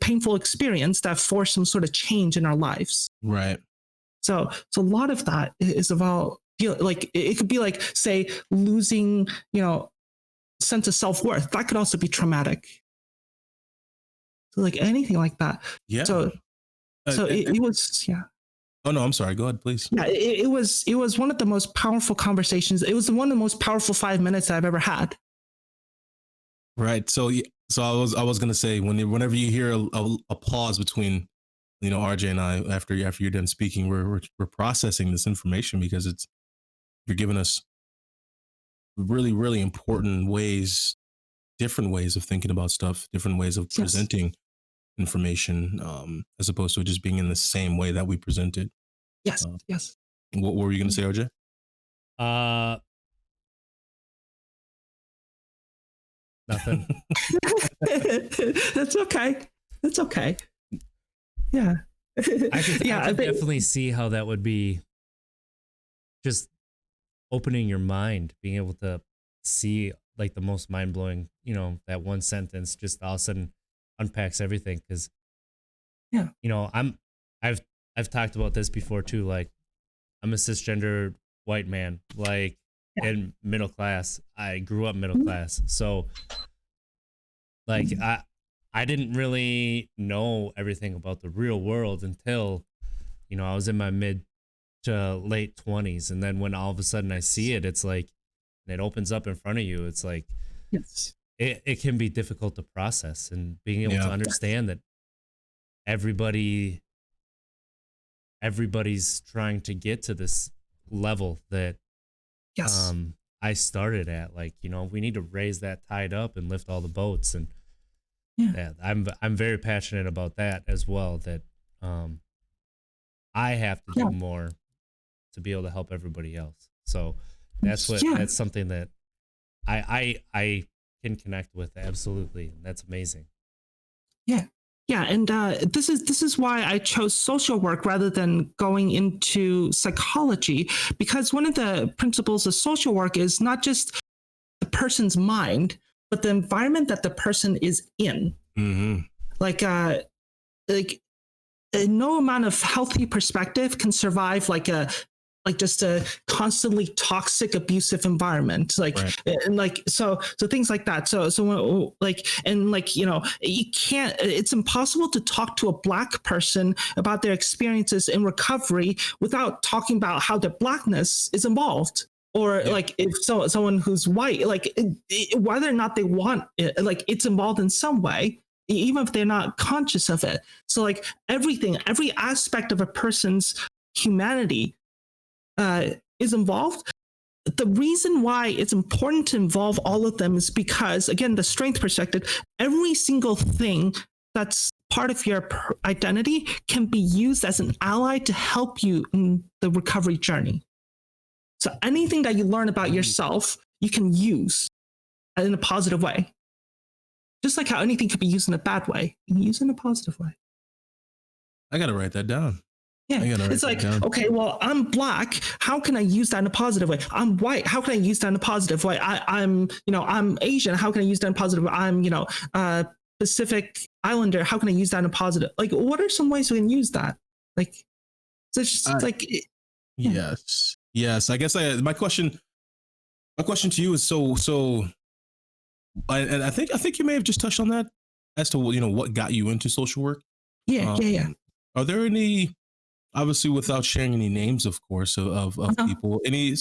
painful experience that forced some sort of change in our lives. Right. So a lot of that is about, it could be say, losing, sense of self-worth. That could also be traumatic. So anything like that. Yeah. So it was, yeah. Oh no, I'm sorry. Go ahead, please. Yeah, it was one of the most powerful conversations. It was one of the most powerful 5 minutes I've ever had. Right. So I was gonna say, whenever you hear a pause between, RJ and I after you're done speaking, we're processing this information because you're giving us really, really important ways, different ways of thinking about stuff, different ways of presenting information, as opposed to it just being in the same way that we presented. Yes. Yes. What were you going to say, RJ? Nothing. That's okay. That's okay. Yeah. I could Yeah, I think, definitely see how that would be just opening your mind, being able to see like the most mind blowing, that one sentence just all of a sudden unpacks everything. Cause yeah. I've talked about this before too. Like I'm a cisgender white man, like in middle class. I grew up middle class. So like I didn't really know everything about the real world until, I was in my mid to late 20s. And then when all of a sudden I see it, it's like, and it opens up in front of you. It's like, Yes. it can be difficult to process, and being able to understand that everybody's trying to get to this level that Yes. I started at. Like, we need to raise that tide up and lift all the boats. And I'm very passionate about that as well, that I have to do more to be able to help everybody else. So that's something that I can connect with. Absolutely. That's amazing. Yeah. Yeah. And this is why I chose social work rather than going into psychology, because one of the principles of social work is not just the person's mind, but the environment that the person is in. Mm-hmm. Like no amount of healthy perspective can survive just a constantly toxic, abusive environment. And so things like that. So you can't, it's impossible to talk to a Black person about their experiences in recovery without talking about how their Blackness is involved. Or like if someone who's white, whether or not they want it, it's involved in some way, even if they're not conscious of it. So every aspect of a person's humanity is involved. The reason why it's important to involve all of them is because, again, the strength perspective, every single thing that's part of your identity can be used as an ally to help you in the recovery journey. So anything that you learn about yourself, you can use in a positive way. Just like how anything could be used in a bad way, you can use it in a positive way. I got to write that down. Yeah, it's like, okay, well, I'm Black. How can I use that in a positive way? I'm white. How can I use that in a positive way? I'm Asian. How can I use that in a positive way? I'm, Pacific Islander. How can I use that in a positive? Like, what are some ways we can use that? Yes. I guess my question to you is so. And I think you may have just touched on that as to what got you into social work. Yeah. Are there any, obviously without sharing any names, of course, of people, any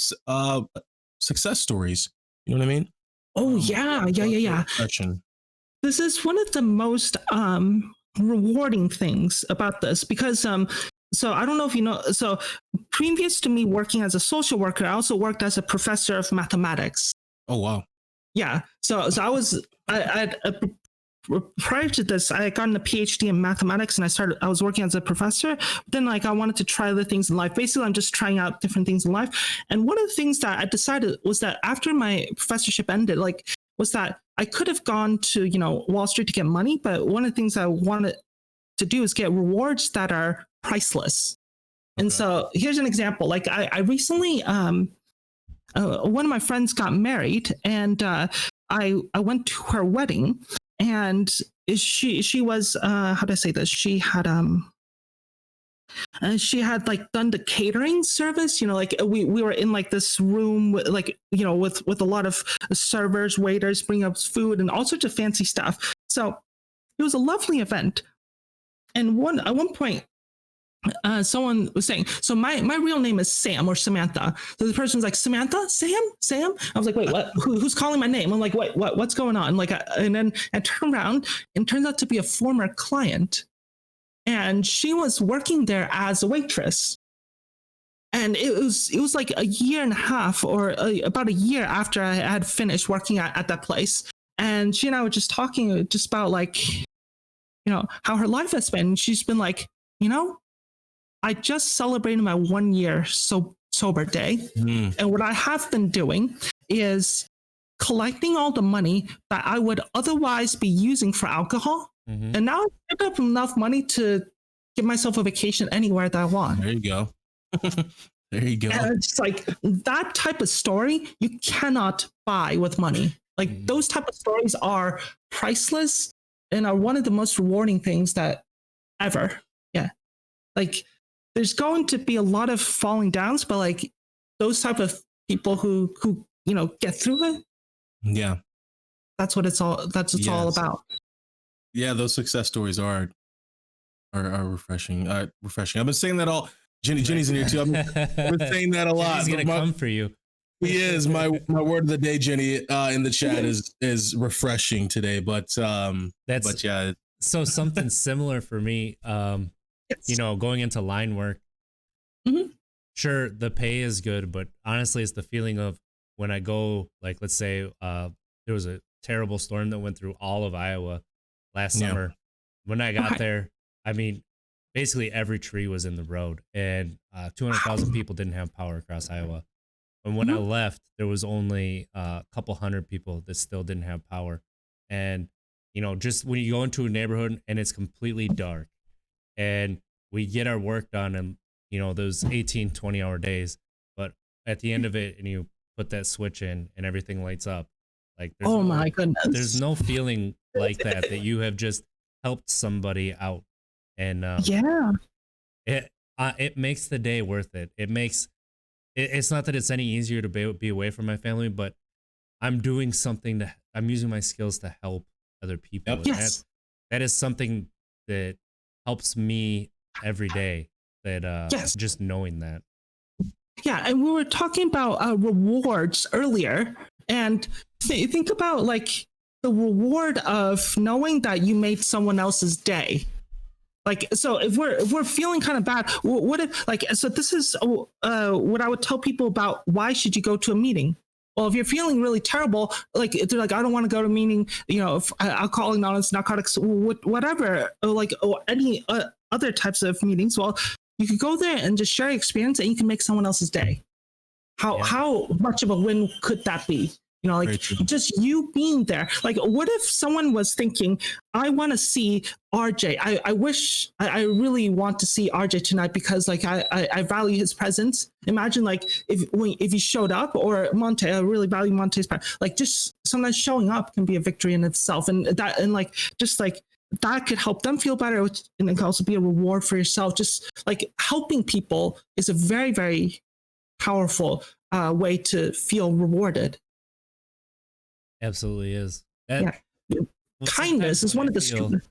success stories? You know what I mean? Oh yeah. This is one of the most rewarding things about this, because so I don't know if you know, so previous to me working as a social worker, I also worked as a professor of mathematics. Oh wow. Yeah. So prior to this, I had gotten a PhD in mathematics, and I was working as a professor. Then I wanted to try other things in life. Basically, I'm just trying out different things in life. And one of the things that I decided was that after my professorship ended, was that I could have gone to, Wall Street to get money. But one of the things I wanted to do is get rewards that are priceless. Okay. And so here's an example. I recently, one of my friends got married, and I went to her wedding, and she was how do I say this? She had done the catering service. We were in this room with a lot of servers, waiters, bring up food and all sorts of fancy stuff. So it was a lovely event. And at one point, someone was saying, so my real name is Sam or Samantha. So the person's like, Samantha, Sam. I was like, wait, what? Who's calling my name? I'm like, wait, what's going on? And then I turn around, and it turns out to be a former client, and she was working there as a waitress. And it was like a year and a half, or about a year after I had finished working at that place. And she and I were just talking just about how her life has been. She's been like, I just celebrated my 1 year sober day. Mm. And what I have been doing is collecting all the money that I would otherwise be using for alcohol. Mm-hmm. And now I've picked up enough money to give myself a vacation anywhere that I want. There you go. There you go. And it's like that type of story you cannot buy with money. Like those type of stories are priceless and are one of the most rewarding things that ever. Yeah. Like there's going to be a lot of falling downs, but like those type of people who get through it. Yeah. That's what it's all all about. Yeah, those success stories are refreshing. Refreshing. I've been saying that all. Jenny's in here too. I've been saying that a lot. He's gonna come for you. He is. My word of the day, Jenny, in the chat is refreshing today. But yeah. So something similar for me. Going into line work. Mm-hmm. Sure, the pay is good, but honestly, it's the feeling of when I go, like, let's say there was a terrible storm that went through all of Iowa last summer. When I got there, I mean, basically every tree was in the road, and 200,000 people didn't have power across Iowa. And when I left, there was only a couple hundred people that still didn't have power. And, just when you go into a neighborhood and it's completely dark and we get our work done and, those 18, 20-hour days, but at the end of it, and you put that switch in and everything lights up, like, my goodness, there's no feeling like that you have just helped somebody out. And it makes the day worth it. It's not that it's any easier to be away from my family, but I'm doing something I'm using my skills to help other people. Yep. Yes. That is something that helps me every day, that just knowing that. Yeah, and we were talking about rewards earlier, and think about like the reward of knowing that you made someone else's day. Like, so if we're feeling kind of bad, what if, like, so this is what I would tell people about why should you go to a meeting? Well, if you're feeling really terrible, like they're like, I don't want to go to a meeting, if Alcoholics Anonymous, narcotics, whatever, or any other types of meetings. Well, you could go there and just share your experience, and you can make someone else's day. How much of a win could that be? Just you being there. Like, what if someone was thinking, I want to see RJ. I really want to see RJ tonight because like I value his presence. Imagine like if he showed up, or Monte, I really value Monte's presence. Like, just sometimes showing up can be a victory in itself. And that could help them feel better. And it can also be a reward for yourself. Just like helping people is a very, very powerful way to feel rewarded. Absolutely is. Kindness is one of the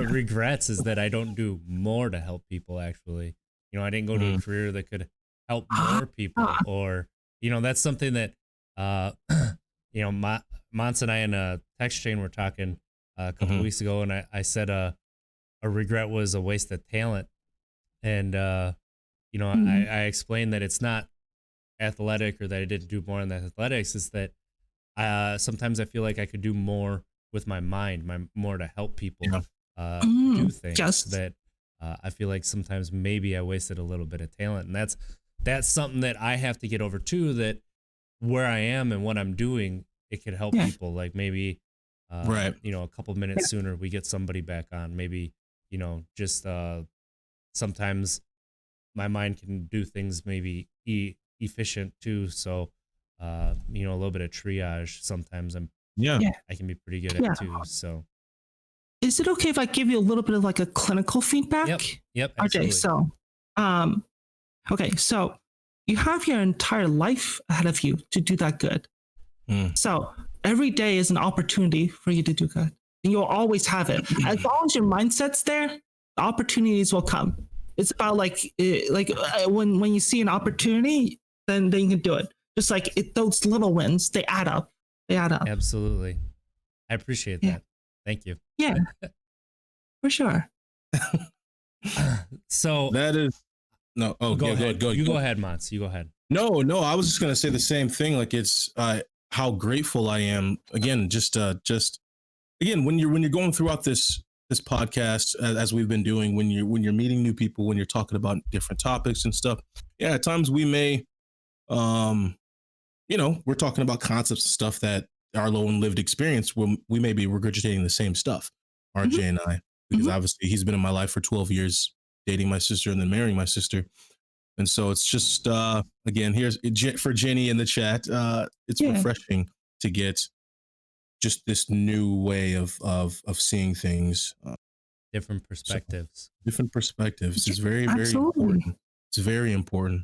regrets is that I don't do more to help people. Actually, I didn't go to a career that could help more people, or that's something that Mons and I in a text chain were talking a couple of weeks ago, and I said a regret was a waste of talent, and I explained that it's not athletic or that I didn't do more in the athletics. It's that sometimes I feel like I could do more with my mind, more to help people do things that I feel like sometimes maybe I wasted a little bit of talent. And that's something that I have to get over too, that where I am and what I'm doing, it could help people. Like maybe, a couple minutes sooner we get somebody back on. Maybe, just sometimes my mind can do things maybe efficient too. So, a little bit of triage sometimes I can be pretty good at too. So is it okay if I give you a little bit of like a clinical feedback? Yep. Absolutely. Okay. So, so you have your entire life ahead of you to do that good. So every day is an opportunity for you to do good. And you'll always have it. As long as your mindset's there, the opportunities will come. It's about when you see an opportunity, then you can do it. Just like those little wins, they add up. Absolutely. I appreciate that. Thank you. Yeah, for sure. So that is no. Oh, go ahead. You go ahead, Mons. You go ahead. No. I was just gonna say the same thing. Like, it's how grateful I am. Again, just again, when you're going throughout this podcast, as we've been doing, when you're meeting new people, when you're talking about different topics and stuff. Yeah, at times we may, we're talking about concepts and stuff that our own lived experience, we may be regurgitating the same stuff, RJ and I, because obviously he's been in my life for 12 years dating my sister and then marrying my sister. And so it's just again, here's for Jenny in the chat. It's refreshing to get just this new way of seeing things. Different perspectives. So, different perspectives is very, very Absolutely. important. It's very important.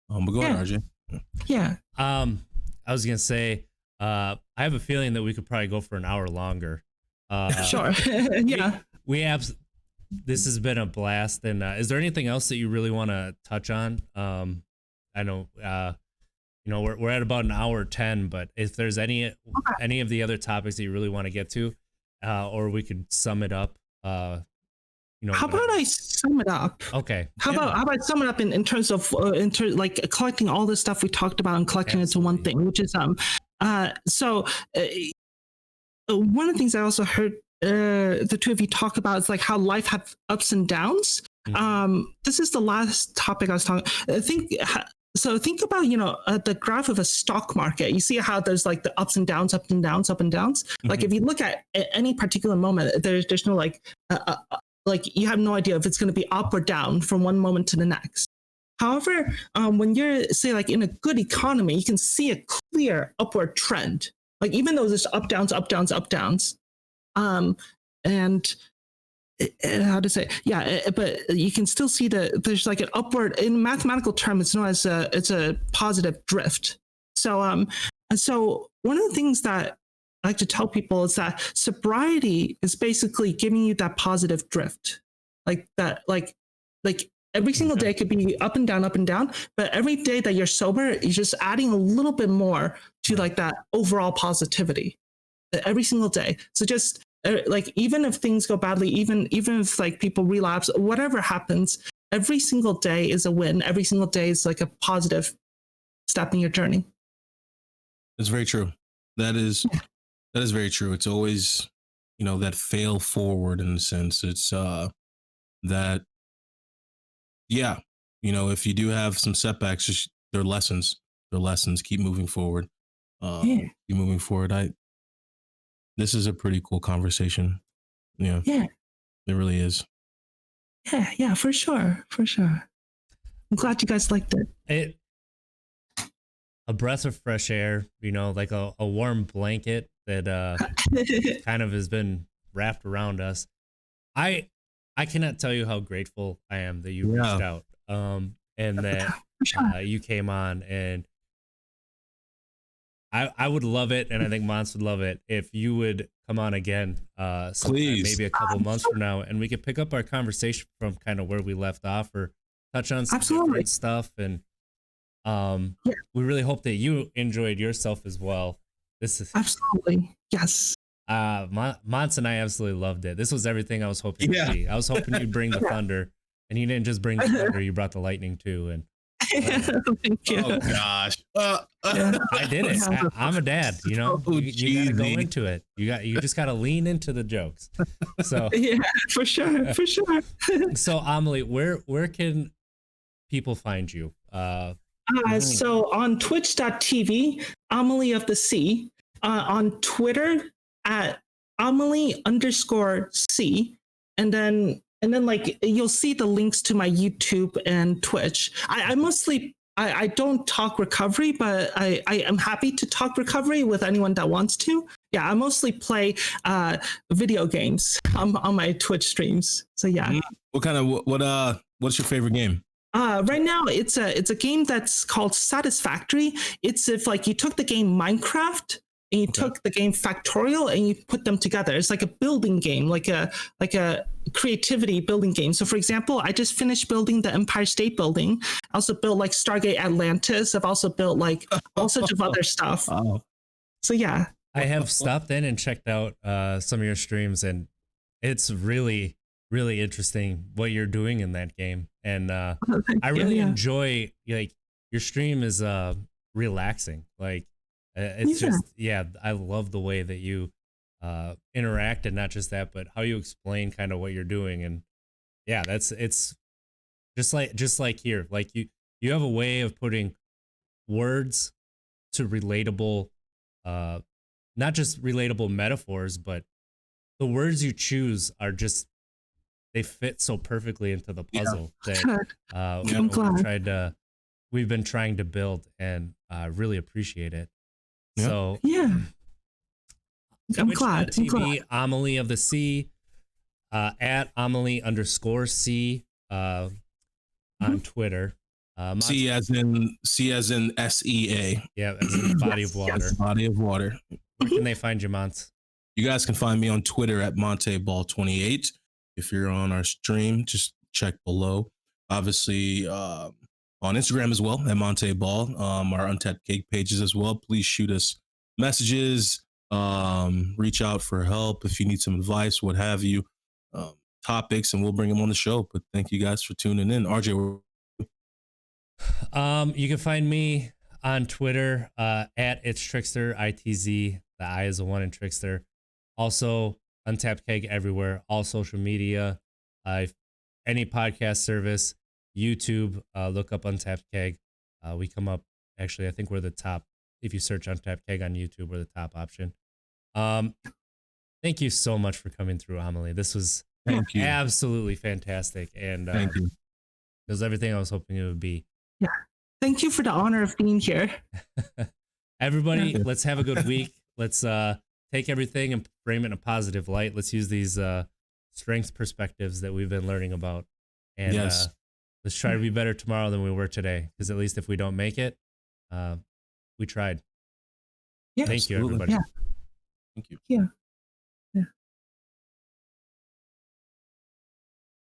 But go ahead, RJ. Yeah. I was gonna say, I have a feeling that we could probably go for an hour longer. Sure. Yeah. We have. This has been a blast. And is there anything else that you really want to touch on? I know, we're at about an hour 10, but if there's any of the other topics that you really want to get to, or we could sum it up. How about I sum it up? Okay. How about I sum it up in terms of like collecting all the stuff we talked about and collecting it to one thing, which is one of the things I also heard the two of you talk about is like how life have ups and downs. This is the last topic I was talking. Think about the graph of a stock market. You see how there's like the ups and downs, up and downs, up and downs. Like if you look at any particular moment, there's no like you have no idea if it's going to be up or down from one moment to the next. However, when you're say like in a good economy, you can see a clear upward trend. Like even though there's up downs, up downs, up downs. And how to say, but you can still see that there's like an upward, in mathematical term, it's known as it's a positive drift. So, so one of the things that I like to tell people is that sobriety is basically giving you that positive drift, like that, like every single day could be up and down, but every day that you're sober, you're just adding a little bit more to like that overall positivity every single day. So just like, even if things go badly, even if like people relapse, whatever happens, every single day is a win. Every single day is like a positive step in your journey. That's very true. That is very true. It's always, that fail forward in a sense. It's that, if you do have some setbacks, just they're lessons. Keep moving forward. Keep moving forward. This is a pretty cool conversation. Yeah. It really is. Yeah, for sure. I'm glad you guys liked it. A breath of fresh air, like a warm blanket that kind of has been wrapped around us. I cannot tell you how grateful I am that you reached out, and that you came on, and I would love it, and I think Mons would love it if you would come on again, please, maybe a couple months from now, and we could pick up our conversation from kind of where we left off, or touch on some different stuff. And we really hope that you enjoyed yourself as well. This is absolutely yes. Mons and I absolutely loved it. This was everything I was hoping to see. I was hoping you'd bring the thunder, and you didn't just bring the thunder; you brought the lightning too. And thank you. Oh gosh, I did it. I'm a dad. You gotta go into it. You just gotta lean into the jokes. So for sure. So Amelie, where can people find you? So on twitch.tv, AmelieoftheSea, on Twitter at Amelie_C, and then like you'll see the links to my YouTube and Twitch. I mostly I don't talk recovery, but I am happy to talk recovery with anyone that wants to. Yeah, I mostly play video games on my Twitch streams. So yeah. What's your favorite game? Right now it's a game that's called Satisfactory. It's if like you took the game Minecraft and you took the game Factorial and you put them together. It's like a building game, like a creativity building game. So for example, I just finished building the Empire State Building. I also built like Stargate Atlantis. I've also built like all sorts of other stuff. Wow. So yeah. I have stopped in and checked out some of your streams, and it's really, really interesting what you're doing in that game. And I really enjoy, like, your stream is relaxing. Like, it's just, I love the way that you interact, and not just that, but how you explain kind of what you're doing. And it's just like here, like you have a way of putting words to relatable, not just relatable metaphors, but the words you choose are just they fit so perfectly into the puzzle that I'm glad. we've been trying to build, and really appreciate it. Yeah. So Yeah. I'm glad. TV, Amelie of the Sea, at Amelie_C on Twitter. C as in SEA. Yeah, as in body of water. Yes. Body of water. Where can they find you, Mont? You guys can find me on Twitter at MonteBall28. If you're on our stream, just check below. Obviously, on Instagram as well at MonteBall. Our Untapped Keg pages as well. Please shoot us messages. Reach out for help if you need some advice, what have you. Topics, and we'll bring them on the show. But thank you guys for tuning in. RJ, you can find me on Twitter at It's Trickster, ITZ. The I is a 1 in Trickster. Also, Untapped Keg everywhere, all social media, any podcast service, YouTube. Look up Untapped Keg. We come up. Actually, I think we're the top. If you search Untapped Keg on YouTube, we're the top option. Thank you so much for coming through, Amelie. This was absolutely fantastic, and thank you. It was everything I was hoping it would be. Yeah. Thank you for the honor of being here. Everybody, let's have a good week. Let's take everything and frame it in a positive light. Let's use these strengths perspectives that we've been learning about. And let's try to be better tomorrow than we were today. Because at least if we don't make it, we tried. Yeah, Thank you, everybody. Yeah. Thank you. Yeah.